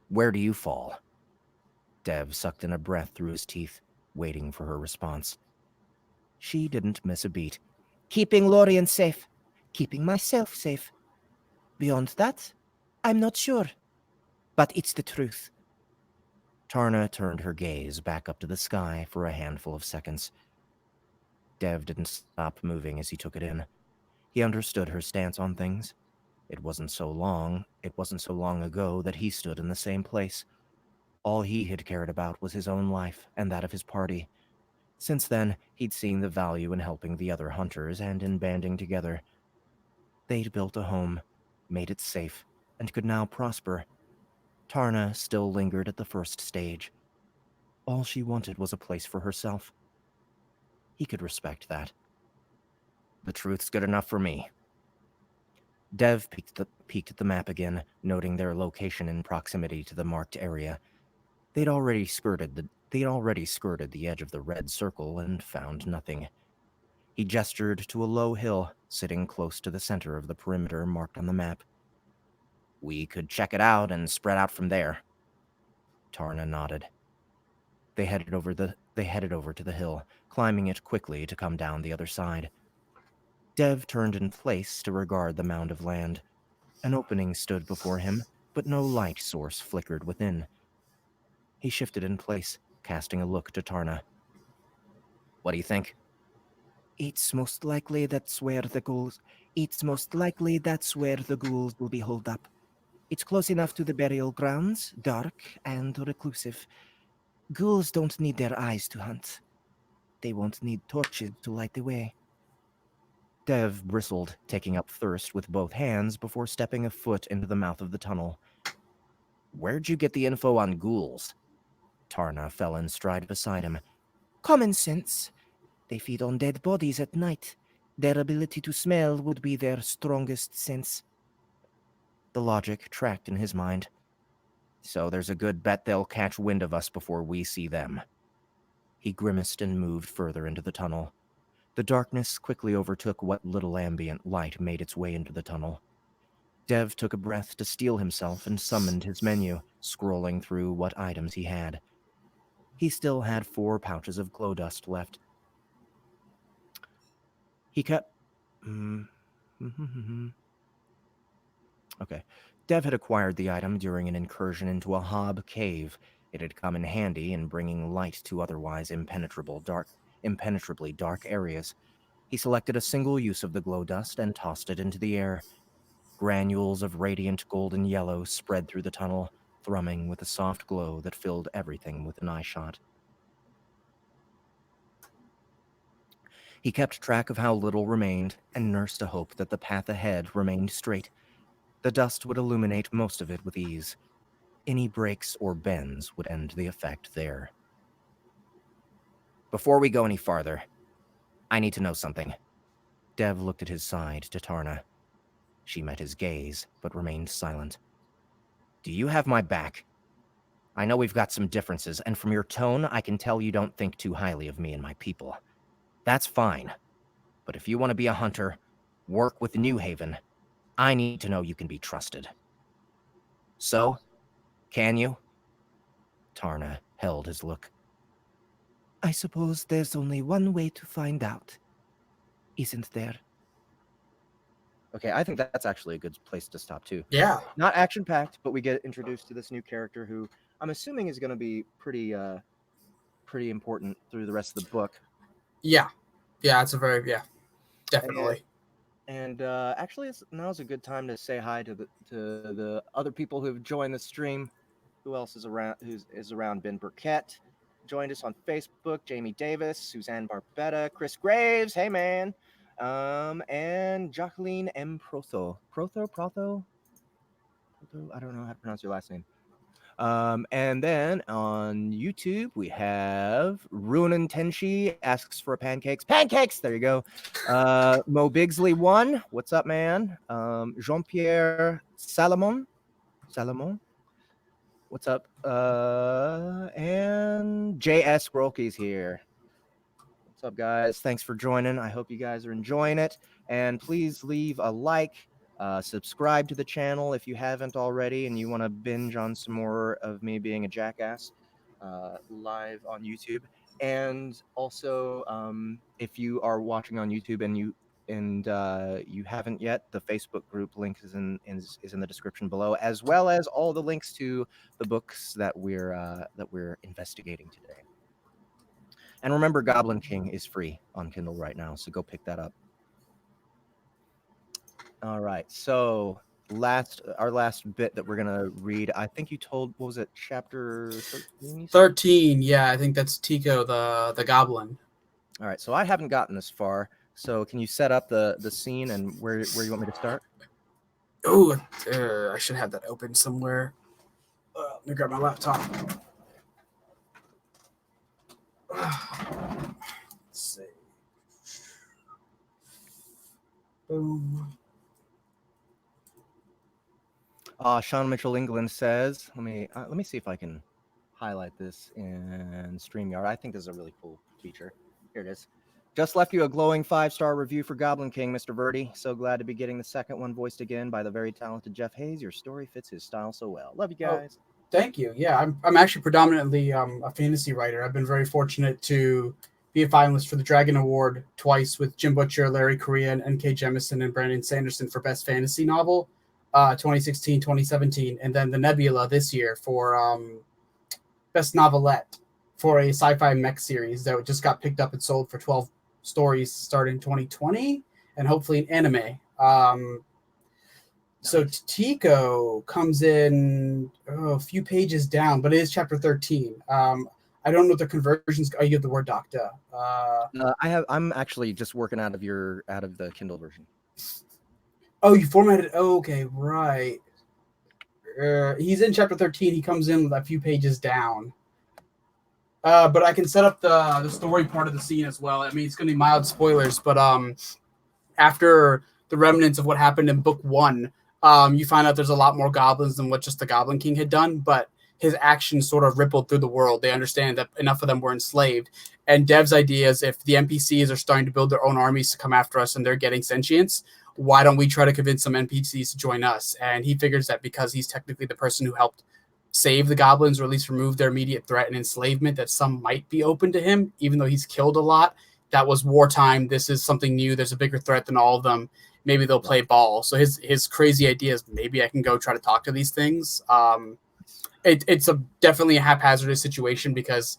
[SPEAKER 1] Where do you fall? Dev sucked in a breath through his teeth, waiting for her response. She didn't miss a beat.
[SPEAKER 3] Keeping Lorien safe. Keeping myself safe. Beyond that, I'm not sure. But it's the truth.
[SPEAKER 1] Tarna turned her gaze back up to the sky for a handful of seconds. Dev didn't stop moving as he took it in. He understood her stance on things. It wasn't so long ago that he stood in the same place. All he had cared about was his own life and that of his party. Since then, he'd seen the value in helping the other hunters and in banding together. They'd built a home, made it safe, and could now prosper. Tarna still lingered at the first stage. All she wanted was a place for herself. He could respect that. The truth's good enough for me. Dev peeked at the map again, noting their location in proximity to the marked area. They'd already skirted the edge of the red circle and found nothing. He gestured to a low hill sitting close to the center of the perimeter marked on the map. We could check it out and spread out from there. Tarna nodded. They headed over to the hill, climbing it quickly to come down the other side. Dev turned in place to regard the mound of land. An opening stood before him, but no light source flickered within. He shifted in place, casting a look to Tarna. What do you think?
[SPEAKER 3] It's most likely that's where the ghouls will be holed up. It's close enough to the burial grounds, dark and reclusive. Ghouls don't need their eyes to hunt. They won't need torches to light the way.
[SPEAKER 1] Dev bristled, taking up Thirst with both hands before stepping a foot into the mouth of the tunnel. Where'd you get the info on ghouls? Tarna fell in stride beside him.
[SPEAKER 3] Common sense. They feed on dead bodies at night. Their ability to smell would be their strongest sense.
[SPEAKER 1] The logic tracked in his mind. So there's a good bet they'll catch wind of us before we see them. He grimaced and moved further into the tunnel. The darkness quickly overtook what little ambient light made its way into the tunnel. Dev took a breath to steel himself and summoned his menu, scrolling through what items he had. He still had 4 pouches of glow dust left. He kept... Okay. Dev had acquired the item during an incursion into a hob cave. It had come in handy in bringing light to otherwise impenetrably dark areas. He selected a single use of the glow dust and tossed it into the air. Granules of radiant golden yellow spread through the tunnel, thrumming with a soft glow that filled everything with an eyeshot. He kept track of how little remained and nursed a hope that the path ahead remained straight. The dust would illuminate most of it with ease. Any breaks or bends would end the effect there. Before we go any farther, I need to know something. Dev looked at his side to Tarna. She met his gaze, but remained silent. Do you have my back? I know we've got some differences, and from your tone, I can tell you don't think too highly of me and my people. That's fine. But if you want to be a hunter, work with New Haven, I need to know you can be trusted. So, can you? Tarna held his look.
[SPEAKER 3] I suppose there's only one way to find out, isn't there?
[SPEAKER 1] Okay, I think that's actually a good place to stop, too.
[SPEAKER 2] Yeah.
[SPEAKER 1] Not action-packed, but we get introduced to this new character who I'm assuming is going to be pretty important through the rest of the book.
[SPEAKER 2] Yeah. Yeah, it's a very, definitely.
[SPEAKER 1] And actually, now's a good time to say hi to the other people who've joined the stream. Who else is around? Who's around? Ben Burkett joined us on Facebook. Jamie Davis, Suzanne Barbetta, Chris Graves. Hey man, and Jacqueline M. Protho. I don't know how to pronounce your last name. And then on YouTube, we have Runan Tenshi asks for pancakes. Pancakes! There you go. Mo Bigsley 1. What's up, man? Jean-Pierre Salomon. What's up? And J.S. Grolke's here. What's up, guys? Thanks for joining. I hope you guys are enjoying it. And please leave a like. Subscribe to the channel if you haven't already and you want to binge on some more of me being a jackass live on YouTube. And also, if you are watching on YouTube and you haven't yet, the Facebook group link is in the description below, as well as all the links to the books that we're investigating today. And remember, Goblin King is free on Kindle right now, so go pick that up. All right, so our last bit that we're gonna read. I think you told, what was it, chapter 13?
[SPEAKER 2] 13, yeah, I think that's Tico, the Goblin.
[SPEAKER 1] All right, so I haven't gotten this far. So can you set up the scene and where you want me to start?
[SPEAKER 2] Oh, I should have that open somewhere. Let me grab my laptop. Let's see. Boom.
[SPEAKER 1] Sean Mitchell England says, let me see if I can highlight this in StreamYard. I think this is a really cool feature. Here it is. Just left you a glowing 5-star review for Goblin King, Mr. Virdi. So glad to be getting the second one voiced again by the very talented Jeff Hayes. Your story fits his style so well. Love you guys.
[SPEAKER 2] Oh, thank you. Yeah, I'm actually predominantly a fantasy writer. I've been very fortunate to be a finalist for the Dragon Award twice with Jim Butcher, Larry Correa, N.K. Jemisin, and Brandon Sanderson for Best Fantasy Novel, 2016, 2017, and then the Nebula this year for Best Novelette for a sci-fi mech series that just got picked up and sold for 12 stories starting in 2020 and hopefully an anime. So Tico comes in a few pages down, but it is chapter 13. I don't know what the conversions. Oh, you have the Word Doctor.
[SPEAKER 1] I'm actually just working out of the Kindle version.
[SPEAKER 2] Oh, you formatted. Oh, okay, right. He's in chapter 13. He comes in a few pages down. But I can set up the story part of the scene as well. I mean, it's going to be mild spoilers, but after the remnants of what happened in book 1, you find out there's a lot more goblins than what just the Goblin King had done, but his actions sort of rippled through the world. They understand that enough of them were enslaved. And Dev's idea is if the NPCs are starting to build their own armies to come after us and they're getting sentience, why don't we try to convince some NPCs to join us? And he figures that because he's technically the person who helped save the goblins or at least remove their immediate threat and enslavement, that some might be open to him, even though he's killed a lot. That was wartime. This is something new. There's a bigger threat than all of them. Maybe they'll play ball. So his crazy idea is maybe I can go try to talk to these things. It's definitely a haphazardous situation because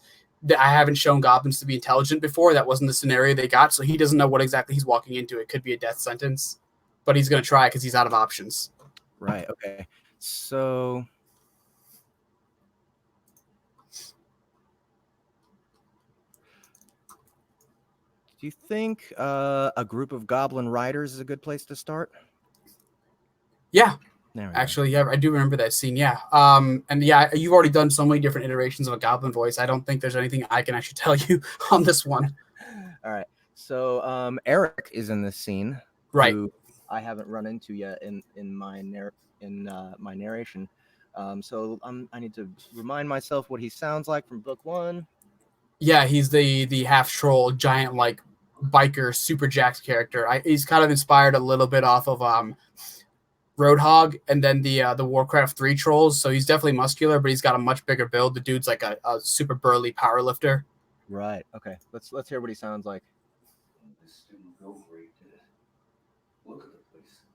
[SPEAKER 2] I haven't shown goblins to be intelligent before. That wasn't the scenario they got, so he doesn't know what exactly he's walking into. It could be a death sentence, but he's going to try because he's out of options.
[SPEAKER 1] Right. Okay. So do you think a group of goblin riders is a good place to start?
[SPEAKER 2] Yeah.
[SPEAKER 1] Actually,
[SPEAKER 2] yeah, I do remember that scene. Yeah. And yeah, you've already done so many different iterations of a goblin voice. I don't think there's anything I can actually tell you on this one.
[SPEAKER 1] All right. So Eric is in this scene,
[SPEAKER 2] right?
[SPEAKER 1] Who I haven't run into yet in my my narration. So I need to remind myself what he sounds like from book 1.
[SPEAKER 2] Yeah, he's the half troll, giant like biker, super jacked character. He's kind of inspired a little bit off of Roadhog and then the Warcraft 3 trolls. So he's definitely muscular, but he's got a much bigger build. The dude's like a super burly power lifter.
[SPEAKER 1] Right. Okay. Let's hear what he sounds like.
[SPEAKER 4] This student go great, did it? Look at the place.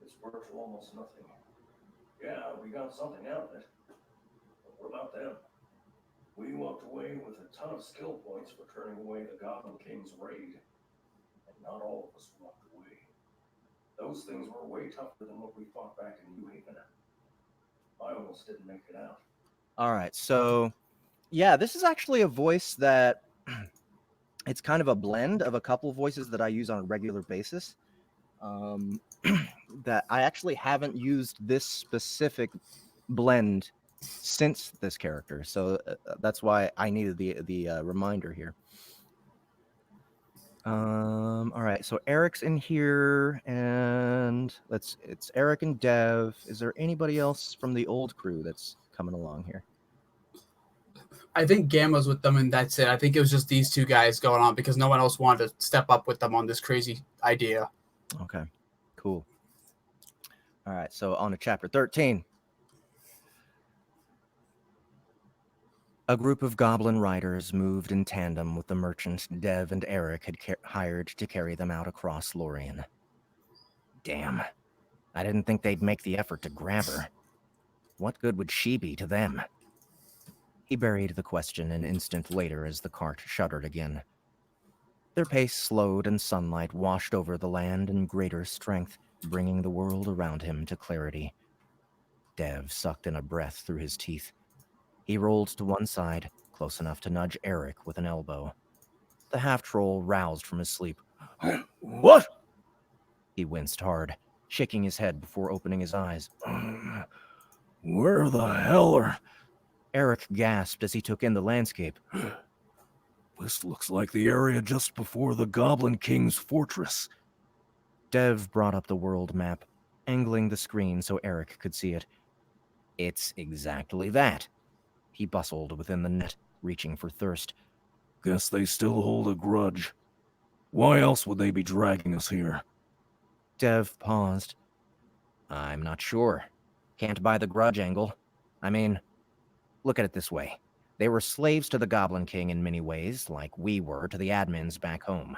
[SPEAKER 4] It's worth almost nothing. Yeah, we got something out of it. But what about them? We walked away with a ton of skill points for turning away the Goblin King's raid. And not all of us walked away. Those things were way tougher than what we fought back in New Haven. I almost didn't make it out.
[SPEAKER 1] All right. So, yeah, this is actually a voice that it's kind of a blend of a couple voices that I use on a regular basis. That I actually haven't used this specific blend since this character. So that's why I needed the reminder here. All right, so Eric's in here, and it's Eric and Dev. Is there anybody else from the old crew that's coming along here?
[SPEAKER 2] I think Gamma's with them, and that's it. I think it was just these two guys going on because no one else wanted to step up with them on this crazy idea.
[SPEAKER 1] Okay, cool. All right, so on to chapter 13. A group of goblin riders moved in tandem with the merchant Dev and Eric had hired to carry them out across Lorien. Damn, I didn't think they'd make the effort to grab her. What good would she be to them? He buried the question an instant later as the cart shuddered again. Their pace slowed and sunlight washed over the land in greater strength, bringing the world around him to clarity. Dev sucked in a breath through his teeth. He rolled to one side, close enough to nudge Eric with an elbow. The half-troll roused from his sleep.
[SPEAKER 4] What?
[SPEAKER 1] He winced hard, shaking his head before opening his eyes.
[SPEAKER 4] Where the hell are...
[SPEAKER 1] Eric gasped as he took in the landscape.
[SPEAKER 4] This looks like the area just before the Goblin King's fortress.
[SPEAKER 1] Dev brought up the world map, angling the screen so Eric could see it. It's exactly that. He bustled within the net, reaching for thirst.
[SPEAKER 4] Guess they still hold a grudge. Why else would they be dragging us here?
[SPEAKER 1] Dev paused. I'm not sure. Can't buy the grudge angle. I mean, look at it this way. They were slaves to the Goblin King in many ways, like we were to the admins back home.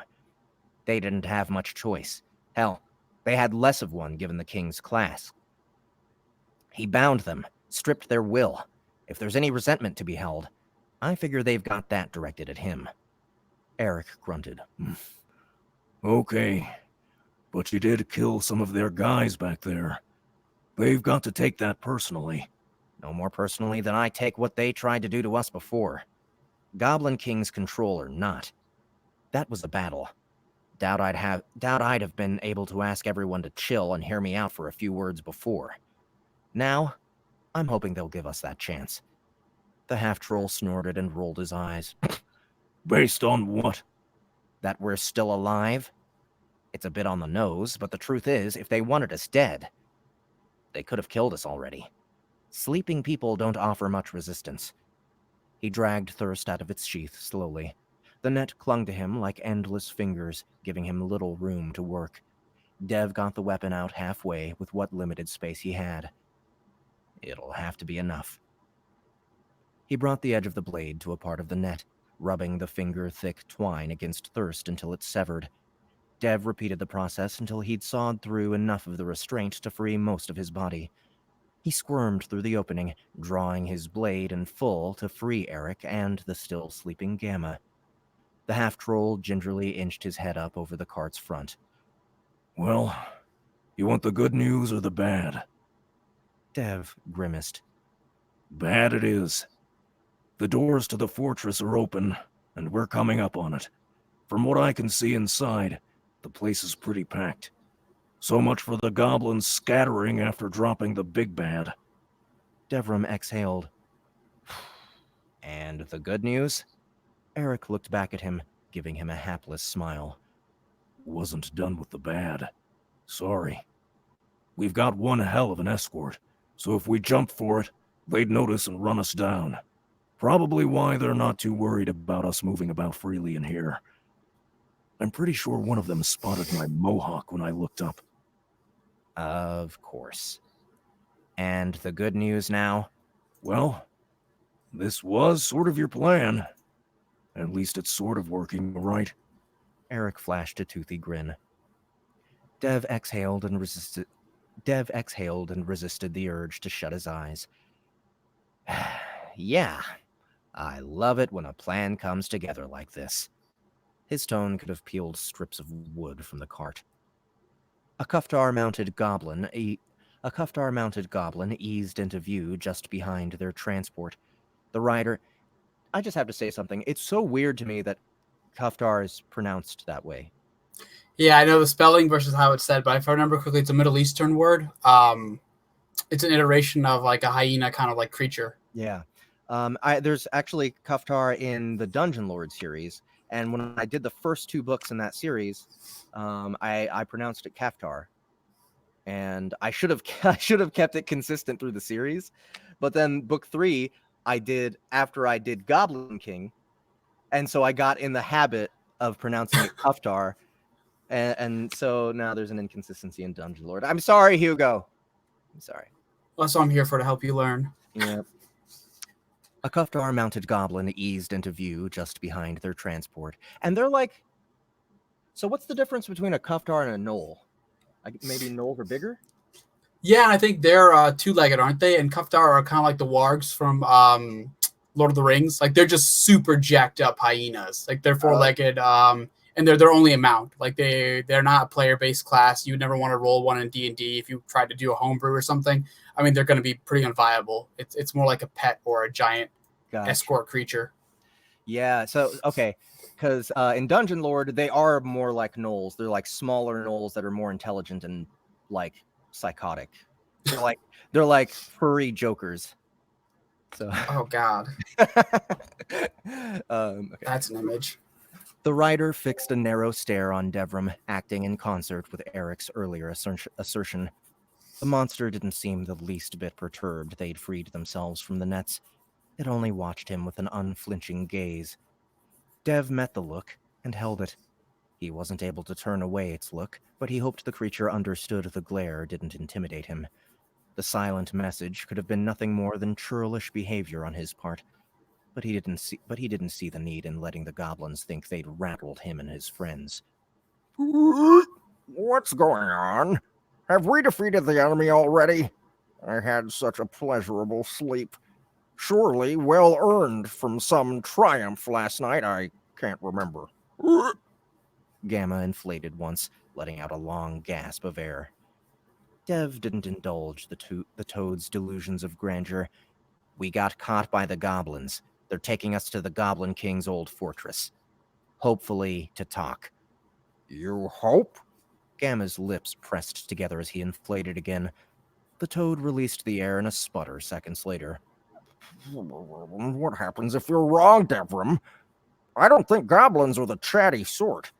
[SPEAKER 1] They didn't have much choice. Hell, they had less of one given the king's class. He bound them, stripped their will. If there's any resentment to be held, I figure they've got that directed at him. Eric grunted.
[SPEAKER 4] Okay, but you did kill some of their guys back there. They've got to take that personally.
[SPEAKER 1] No more personally than I take what they tried to do to us before. Goblin King's control or not. That was a battle. Doubt I'd have been able to ask everyone to chill and hear me out for a few words before. Now, I'm hoping they'll give us that chance. The half-troll snorted and rolled his eyes.
[SPEAKER 4] Based on what?
[SPEAKER 1] That we're still alive? It's a bit on the nose, but the truth is, if they wanted us dead, they could have killed us already. Sleeping people don't offer much resistance. He dragged Thirst out of its sheath slowly. The net clung to him like endless fingers, giving him little room to work. Dev got the weapon out halfway with what limited space he had. It'll have to be enough. He brought the edge of the blade to a part of the net, rubbing the finger-thick twine against Thirst until it severed. Dev repeated the process until he'd sawed through enough of the restraint to free most of his body. He squirmed through the opening, drawing his blade in full to free Eric and the still sleeping Gamma. The half-troll gingerly inched his head up over the cart's front.
[SPEAKER 4] Well, you want the good news or the bad?
[SPEAKER 1] Dev grimaced.
[SPEAKER 4] Bad it is. The doors to the fortress are open, and we're coming up on it. From what I can see inside, the place is pretty packed. So much for the goblins scattering after dropping the big bad.
[SPEAKER 1] Devram exhaled. And the good news? Eric looked back at him, giving him a hapless smile.
[SPEAKER 4] Wasn't done with the bad. Sorry. We've got one hell of an escort, so if we jump for it, they'd notice and run us down. Probably why they're not too worried about us moving about freely in here. I'm pretty sure one of them spotted my mohawk when I looked up.
[SPEAKER 1] Of course. And the good news now?
[SPEAKER 4] Well, this was sort of your plan. At least it's sort of working, right?
[SPEAKER 1] Eric flashed a toothy grin. Dev exhaled and resisted the urge to shut his eyes. Yeah, I love it when a plan comes together like this. His tone could have peeled strips of wood from the cart. A Kuftar-mounted goblin eased into view just behind their transport. The rider... I just have to say something. It's so weird to me that Kuftar is pronounced that way.
[SPEAKER 2] Yeah, I know the spelling versus how it's said, but if I remember correctly, it's a Middle Eastern word. It's an iteration of like a hyena kind of like creature.
[SPEAKER 1] Yeah. There's actually Kuftar in the Dungeon Lord series, and when I did the first 2 books in that series, I pronounced it Kaftar, and I should have kept it consistent through the series, but then book 3 I did after I did Goblin King, and so I got in the habit of pronouncing it Kuftar, and so now there's an inconsistency in Dungeon Lord. I'm sorry, Hugo. I'm sorry.
[SPEAKER 2] That's what I'm here for, to help you learn.
[SPEAKER 1] Yeah. A Kuftar-mounted goblin eased into view just behind their transport, and they're like, so what's the difference between a Kuftar and a gnoll? Like maybe gnolls are bigger?
[SPEAKER 2] Yeah, and I think they're two-legged, aren't they? And Kuftar are kind of like the wargs from Lord of the Rings. Like they're just super jacked up hyenas. Like they're four-legged, and they're only a mount. Like they're not a player-based class. You would never want to roll one in D&D if you tried to do a homebrew or something. I mean, they're going to be pretty unviable. It's more like a pet or a giant escort creature.
[SPEAKER 1] Yeah. So okay, because in Dungeon Lord they are more like gnolls. They're like smaller gnolls that are more intelligent and like psychotic. They're like furry jokers. So.
[SPEAKER 2] Oh God.
[SPEAKER 1] Okay.
[SPEAKER 2] That's an image.
[SPEAKER 1] The rider fixed a narrow stare on Devram, acting in concert with Eric's earlier assertion. The monster didn't seem the least bit perturbed they'd freed themselves from the nets. It only watched him with an unflinching gaze. Dev met the look and held it. He wasn't able to turn away its look, but he hoped the creature understood the glare didn't intimidate him. The silent message could have been nothing more than churlish behavior on his part, but he didn't see the need in letting the goblins think they'd rattled him and his friends.
[SPEAKER 5] What's going on? Have we defeated the enemy already? I had such a pleasurable sleep. Surely well earned from some triumph last night. I can't remember.
[SPEAKER 1] Gamma inflated once, letting out a long gasp of air. Dev didn't indulge the toad's delusions of grandeur. We got caught by the goblins. They're taking us to the Goblin King's old fortress. Hopefully to talk.
[SPEAKER 5] You hope?
[SPEAKER 1] Gamma's lips pressed together as he inflated again. The toad released the air in a sputter seconds later.
[SPEAKER 5] What happens if you're wrong, Devram? I don't think goblins are the chatty sort.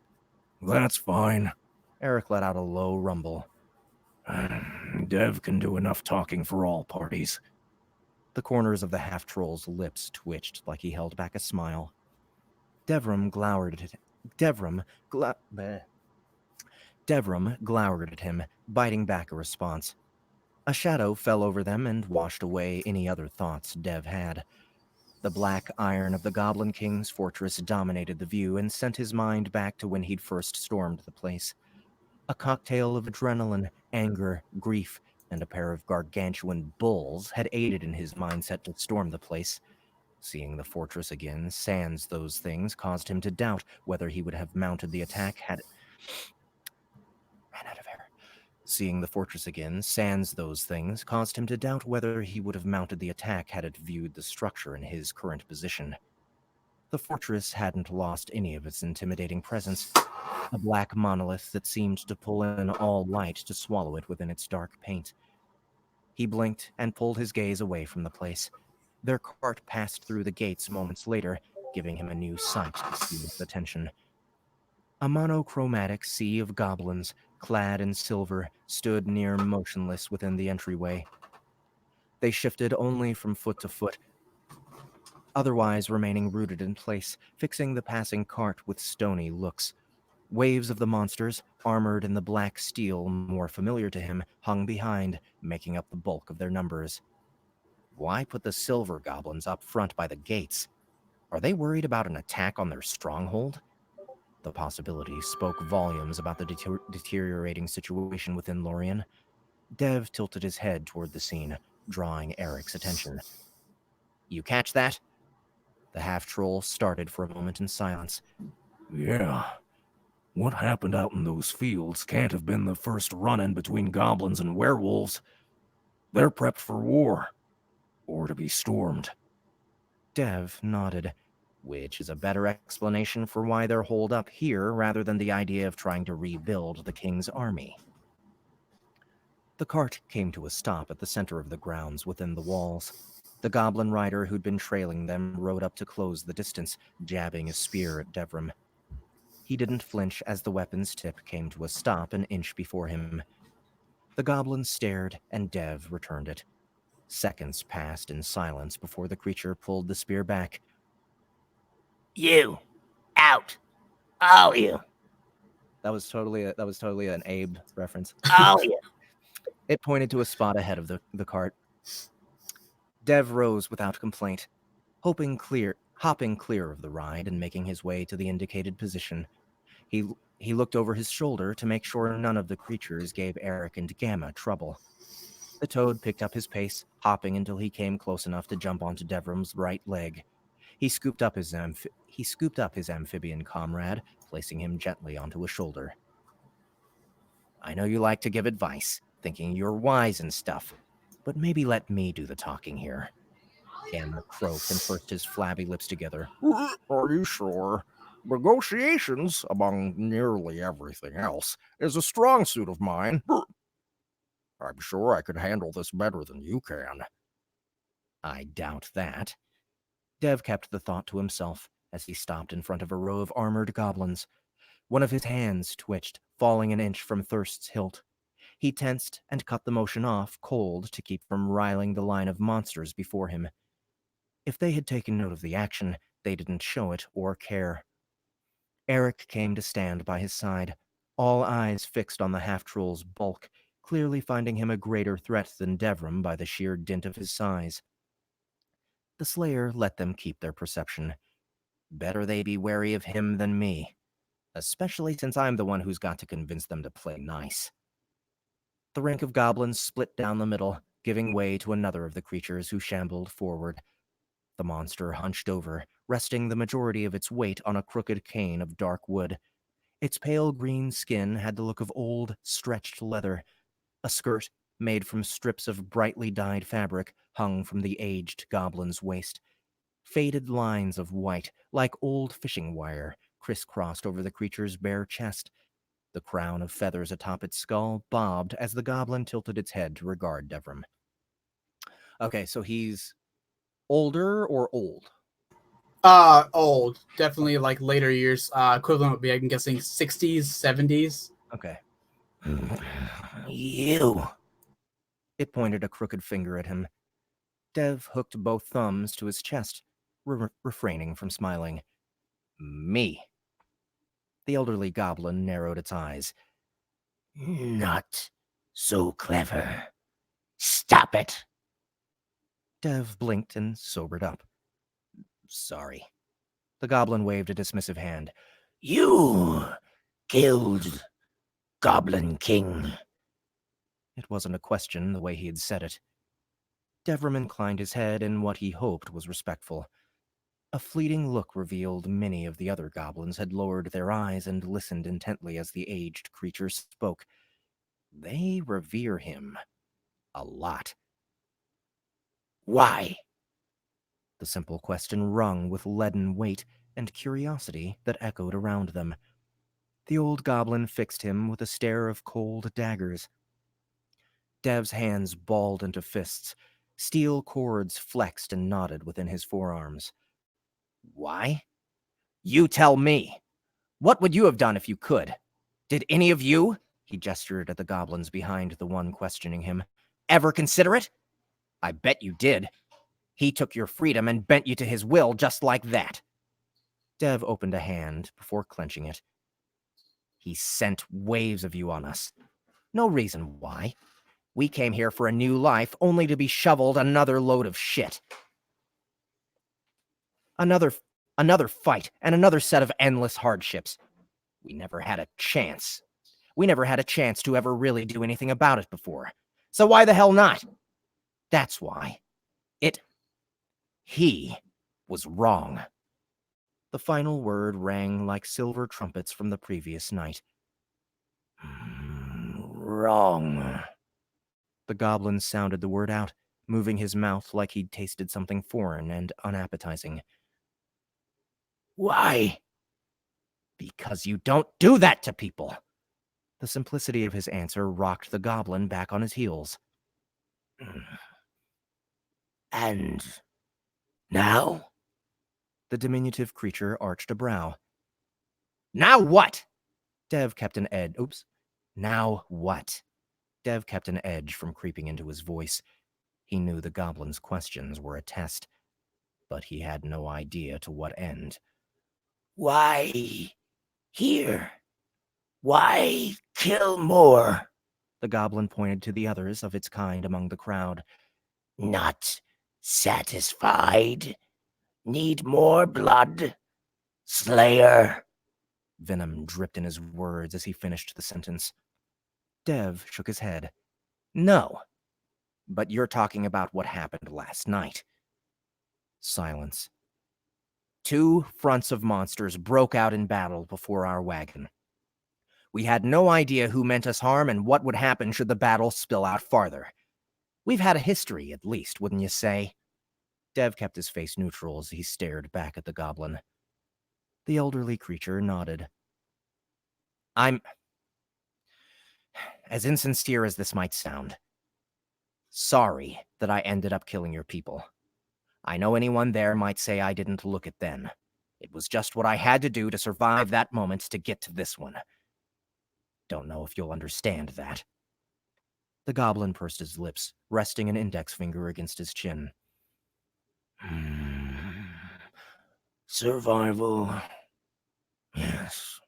[SPEAKER 6] That's fine.
[SPEAKER 1] Eric let out a low rumble.
[SPEAKER 6] Dev can do enough talking for all parties.
[SPEAKER 1] The corners of the half-troll's lips twitched like he held back a smile. Devram glowered at Devram glowered at him, biting back a response. A shadow fell over them and washed away any other thoughts Dev had. The black iron of the Goblin King's fortress dominated the view and sent his mind back to when he'd first stormed the place. A cocktail of adrenaline, anger, grief, and a pair of gargantuan bulls had aided in his mindset to storm the place. Seeing the fortress again, sans those things, caused him to doubt whether he would have mounted the attack had... Ran out of air. Seeing the fortress again, sans those things, caused him to doubt whether he would have mounted the attack had it viewed the structure in his current position. The fortress hadn't lost any of its intimidating presence, a black monolith that seemed to pull in all light to swallow it within its dark paint. He blinked and pulled his gaze away from the place. Their cart passed through the gates moments later, giving him a new sight to steal his attention. A monochromatic sea of goblins, clad in silver, stood near motionless within the entryway. They shifted only from foot to foot, otherwise remaining rooted in place, fixing the passing cart with stony looks. Waves of the monsters, armored in the black steel more familiar to him, hung behind, making up the bulk of their numbers. Why put the silver goblins up front by the gates? Are they worried about an attack on their stronghold? The possibility spoke volumes about the deteriorating situation within Lorien. Dev tilted his head toward the scene, drawing Eric's attention. You catch that? The half-troll started for a moment in silence.
[SPEAKER 6] Yeah. What happened out in those fields can't have been the first run-in between goblins and werewolves. They're prepped for war. Or to be stormed.
[SPEAKER 1] Dev nodded, which is a better explanation for why they're holed up here rather than the idea of trying to rebuild the king's army. The cart came to a stop at the center of the grounds within the walls. The goblin rider who'd been trailing them rode up to close the distance, jabbing a spear at Devram. He didn't flinch as the weapon's tip came to a stop an inch before him. The goblin stared, and Dev returned it. Seconds passed in silence before the creature pulled the spear back.
[SPEAKER 3] You! Out! All you!
[SPEAKER 1] That was totally an Abe reference.
[SPEAKER 3] All you!
[SPEAKER 1] It pointed to a spot ahead of the cart. Dev rose without complaint, hopping clear of the ride and making his way to the indicated position. He looked over his shoulder to make sure none of the creatures gave Eric and Gamma trouble. The toad picked up his pace, hopping until he came close enough to jump onto Devram's right leg. He scooped up his amphibian comrade, placing him gently onto a shoulder. I know you like to give advice, thinking you're wise and stuff, but maybe let me do the talking here. Gamma croaked and pursed his flabby lips together.
[SPEAKER 5] Are you sure? Negotiations, among nearly everything else, is a strong suit of mine. I'm sure I could handle this better than you can.
[SPEAKER 1] I doubt that. Dev kept the thought to himself as he stopped in front of a row of armored goblins. One of his hands twitched, falling an inch from Thirst's hilt. He tensed and cut the motion off cold to keep from riling the line of monsters before him. If they had taken note of the action, they didn't show it or care. Eric came to stand by his side, all eyes fixed on the half-troll's bulk, clearly finding him a greater threat than Devram by the sheer dint of his size. The Slayer let them keep their perception. Better they be wary of him than me, especially since I'm the one who's got to convince them to play nice. The rank of goblins split down the middle, giving way to another of the creatures who shambled forward. The monster hunched over, resting the majority of its weight on a crooked cane of dark wood. Its pale green skin had the look of old, stretched leather. A skirt, made from strips of brightly dyed fabric, hung from the aged goblin's waist. Faded lines of white, like old fishing wire, crisscrossed over the creature's bare chest. The crown of feathers atop its skull bobbed as the goblin tilted its head to regard Devram. Okay, so he's Older or old?
[SPEAKER 2] Old. Definitely like later years. Equivalent would be, I'm guessing, 60s, 70s.
[SPEAKER 1] Okay.
[SPEAKER 6] You.
[SPEAKER 1] It pointed a crooked finger at him. Dev hooked both thumbs to his chest, refraining from smiling. Me. The elderly goblin narrowed its eyes.
[SPEAKER 6] Not so clever. Stop it.
[SPEAKER 1] Dev blinked and sobered up. Sorry. The goblin waved a dismissive hand.
[SPEAKER 6] You killed Goblin King.
[SPEAKER 1] It wasn't a question the way he had said it. Devram inclined his head in what he hoped was respectful. A fleeting look revealed many of the other goblins had lowered their eyes and listened intently as the aged creature spoke. They revere him. A lot.
[SPEAKER 6] Why?
[SPEAKER 1] The simple question rung with leaden weight and curiosity that echoed around them. The old goblin fixed him with a stare of cold daggers. Dev's hands balled into fists. Steel cords flexed and knotted within his forearms. Why? You tell me. What would you have done if you could? Did any of you, he gestured at the goblins behind the one questioning him, ever consider it? I bet you did. He took your freedom and bent you to his will just like that. Dev opened a hand before clenching it. He sent waves of you on us. No reason why. We came here for a new life, only to be shoveled another load of shit. Another fight, and another set of endless hardships. We never had a chance. We never had a chance to ever really do anything about it before. So why the hell not? That's why. He was wrong. The final word rang like silver trumpets from the previous night.
[SPEAKER 6] Wrong.
[SPEAKER 1] The goblin sounded the word out, moving his mouth like he'd tasted something foreign and unappetizing.
[SPEAKER 6] Why?
[SPEAKER 1] Because you don't do that to people. The simplicity of his answer rocked the goblin back on his heels.
[SPEAKER 6] And now?
[SPEAKER 1] The diminutive creature arched a brow. Now what? Dev kept an edge. Now what? Dev kept an edge from creeping into his voice. He knew the goblin's questions were a test, but he had no idea to what end.
[SPEAKER 6] Why here? Why kill more?
[SPEAKER 1] The goblin pointed to the others of its kind among the crowd.
[SPEAKER 6] Not satisfied? Need more blood? Slayer?
[SPEAKER 1] Venom dripped in his words as he finished the sentence. Dev shook his head. No. But you're talking about what happened last night. Silence. 2 fronts of monsters broke out in battle before our wagon. We had no idea who meant us harm and what would happen should the battle spill out farther. We've had a history, at least, wouldn't you say? Dev kept his face neutral as he stared back at the goblin. The elderly creature nodded. I'm, as insincere as this might sound, sorry that I ended up killing your people. I know anyone there might say I didn't look it then. It was just what I had to do to survive that moment to get to this one. Don't know if you'll understand that. The goblin pursed his lips, resting an index finger against his chin.
[SPEAKER 6] Survival. Yes.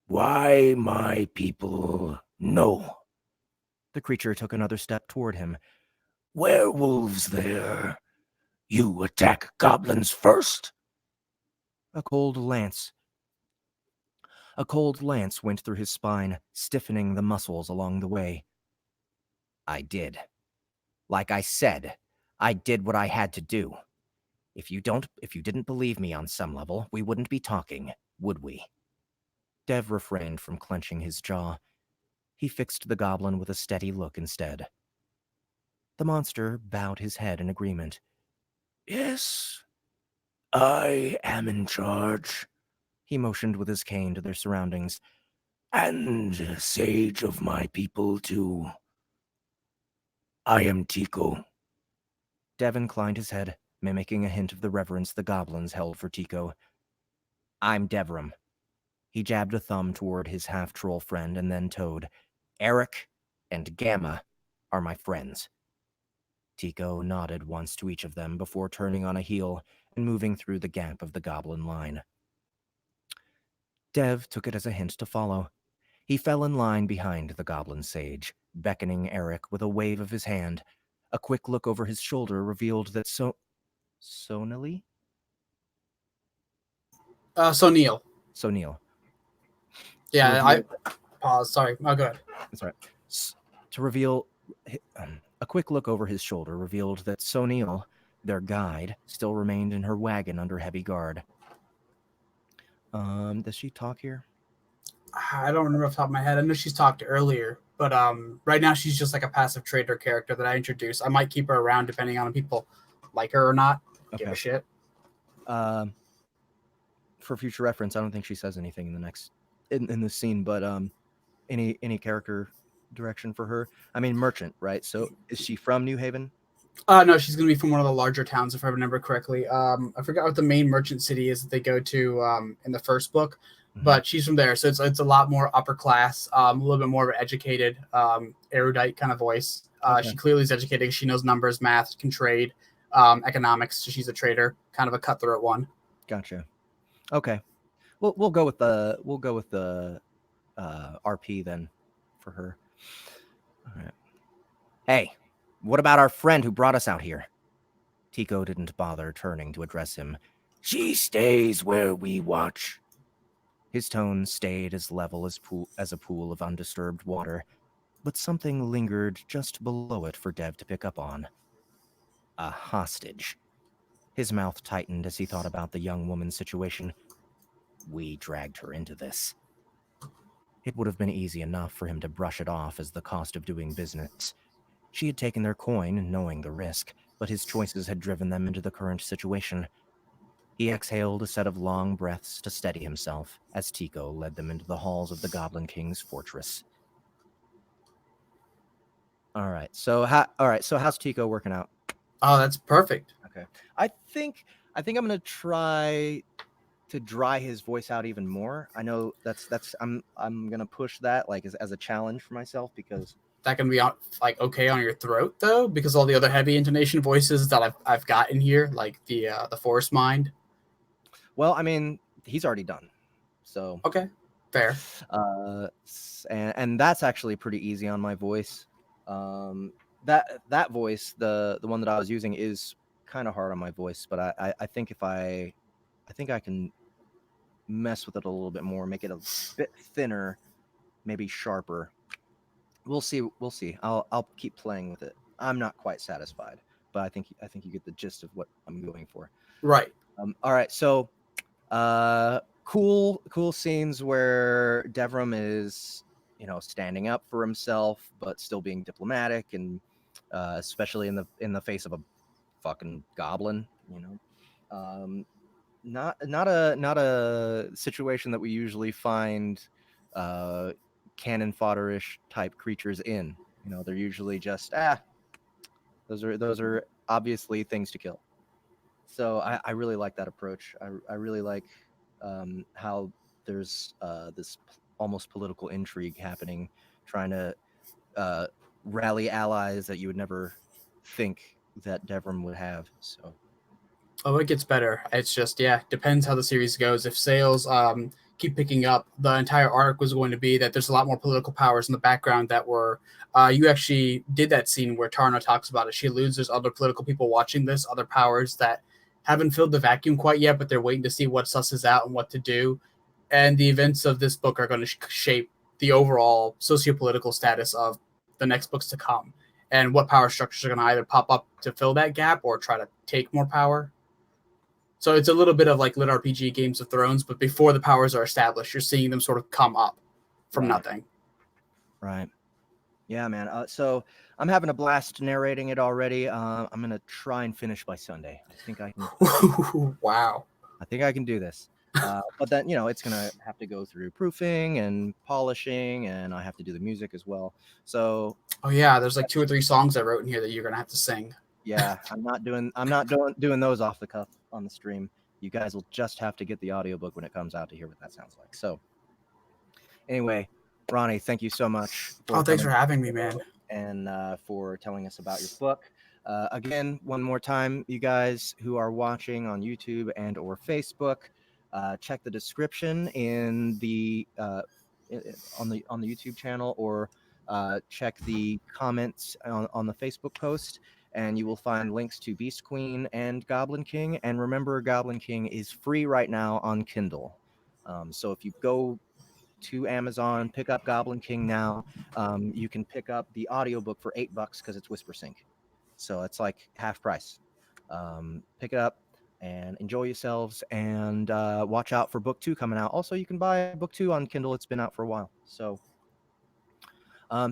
[SPEAKER 6] Why my people? No.
[SPEAKER 1] The creature took another step toward him.
[SPEAKER 6] Werewolves there. You attack goblins first?
[SPEAKER 1] A cold lance went through his spine, stiffening the muscles along the way. I did. Like I said, I did what I had to do. If you didn't believe me on some level, we wouldn't be talking, would we? Dev refrained from clenching his jaw. He fixed the goblin with a steady look instead. The monster bowed his head in agreement.
[SPEAKER 6] Yes, I am in charge.
[SPEAKER 1] He motioned with his cane to their surroundings.
[SPEAKER 6] And sage of my people, too. I am Tico.
[SPEAKER 1] Dev inclined his head, mimicking a hint of the reverence the goblins held for Tico. I'm Devram. He jabbed a thumb toward his half-troll friend and then toed. Eric and Gamma are my friends. Tico nodded once to each of them before turning on a heel and moving through the gap of the goblin line. Dev took it as a hint to follow. He fell in line behind the goblin sage, beckoning Eric with a wave of his hand. A quick look over his shoulder revealed that Sonali?
[SPEAKER 2] Neil.
[SPEAKER 1] Sonil.
[SPEAKER 2] Yeah, I pause. Sorry. Oh, go ahead.
[SPEAKER 1] That's right. To reveal, a quick look over his shoulder revealed that Sonil, their guide, still remained in her wagon under heavy guard. Does she talk here?
[SPEAKER 2] I don't remember off the top of my head. I know she's talked earlier, but right now she's just like a passive trader character that I introduced. I might keep her around depending on if people like her or not. Give a shit.
[SPEAKER 1] For future reference, I don't think she says anything in this scene, but any character direction for her? I mean, merchant, right? So is she from New Haven?
[SPEAKER 2] No, she's gonna be from one of the larger towns, if I remember correctly. I forgot what the main merchant city is that they go to in the first book, but she's from there, so it's a lot more upper class, a little bit more of an educated, erudite kind of voice. She clearly is educated. She knows numbers, math, can trade, economics. So she's a trader, kind of a cutthroat one.
[SPEAKER 1] Gotcha. Okay, we'll go with the RP then for her. All right. Hey, what about our friend who brought us out here? Tico didn't bother turning to address him.
[SPEAKER 6] She stays where we watch.
[SPEAKER 1] His tone stayed as level as a pool of undisturbed water, but something lingered just below it for Dev to pick up on. A hostage. His mouth tightened as he thought about the young woman's situation. We dragged her into this. It would have been easy enough for him to brush it off as the cost of doing business. She had taken their coin, knowing the risk, but his choices had driven them into the current situation. He exhaled a set of long breaths to steady himself as Tico led them into the halls of the Goblin King's fortress. All right, so how's Tico working out?
[SPEAKER 2] Oh, that's perfect.
[SPEAKER 1] Okay, I think I'm gonna try to dry his voice out even more. I know that's I'm gonna push that like as a challenge for myself because
[SPEAKER 2] that can be like okay on your throat though, because all the other heavy intonation voices that I've got in here, like the Forest Mind.
[SPEAKER 1] Well, I mean, he's already done, so
[SPEAKER 2] okay, fair.
[SPEAKER 1] And that's actually pretty easy on my voice. That voice, the one that I was using, is kind of hard on my voice, but I think I can mess with it a little bit more, make it a bit thinner, maybe sharper. We'll see. I'll keep playing with it. I'm not quite satisfied, but I think you get the gist of what I'm going for.
[SPEAKER 2] Right.
[SPEAKER 1] All right. So, cool scenes where Devram is, standing up for himself, but still being diplomatic, and especially in the face of a fucking goblin. Not a situation that we usually find cannon fodder-ish type creatures in. They're usually just those are obviously things to kill. So I really like that approach. I really like how there's this almost political intrigue happening, trying to rally allies that you would never think that Devram would have. So.
[SPEAKER 2] Oh, it gets better. It's just, depends how the series goes. If sales keep picking up, the entire arc was going to be that there's a lot more political powers in the background that were, you actually did that scene where Tarna talks about it. She alludes there's other political people watching this, other powers that haven't filled the vacuum quite yet, but they're waiting to see what susses out and what to do. And the events of this book are going to shape the overall sociopolitical status of the next books to come. And what power structures are going to either pop up to fill that gap or try to take more power. So it's a little bit of like lit RPG Games of Thrones, but before the powers are established, you're seeing them sort of come up from nothing. Right.
[SPEAKER 1] Yeah, man. So I'm having a blast narrating it already. I'm going to try and finish by Sunday. I think I can.
[SPEAKER 2] Wow.
[SPEAKER 1] I think I can do this. But then, it's going to have to go through proofing and polishing, and I have to do the music as well. So.
[SPEAKER 2] Oh, yeah. There's like 2 or 3 songs I wrote in here that you're going to have to sing.
[SPEAKER 1] Yeah, I'm not doing those off the cuff on the stream. You guys will just have to get the audiobook when it comes out to hear what that sounds like. So anyway, Ronnie, thank you so much
[SPEAKER 2] Oh, thanks for
[SPEAKER 1] coming
[SPEAKER 2] having me, man.
[SPEAKER 1] and for telling us about your book. Again, one more time, you guys who are watching on YouTube and or Facebook, check the description in the on the YouTube channel, or check the comments on the Facebook post, and you will find links to Beast Queen and Goblin King. And remember, Goblin King is free right now on Kindle. So if you go to Amazon, pick up Goblin King now, you can pick up the audiobook for $8 because it's Whisper Sync. So it's like half price. Pick it up and enjoy yourselves, and watch out for book 2 coming out. Also, you can buy book 2 on Kindle. It's been out for a while. So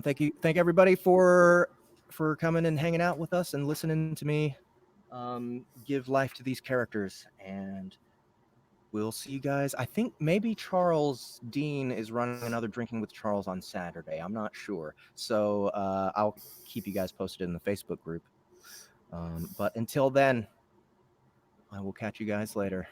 [SPEAKER 1] thank everybody for coming and hanging out with us and listening to me give life to these characters. And we'll see you guys. I think maybe Charles Dean is running another Drinking with Charles on Saturday. I'm not sure. So I'll keep you guys posted in the Facebook group. But until then, I will catch you guys later.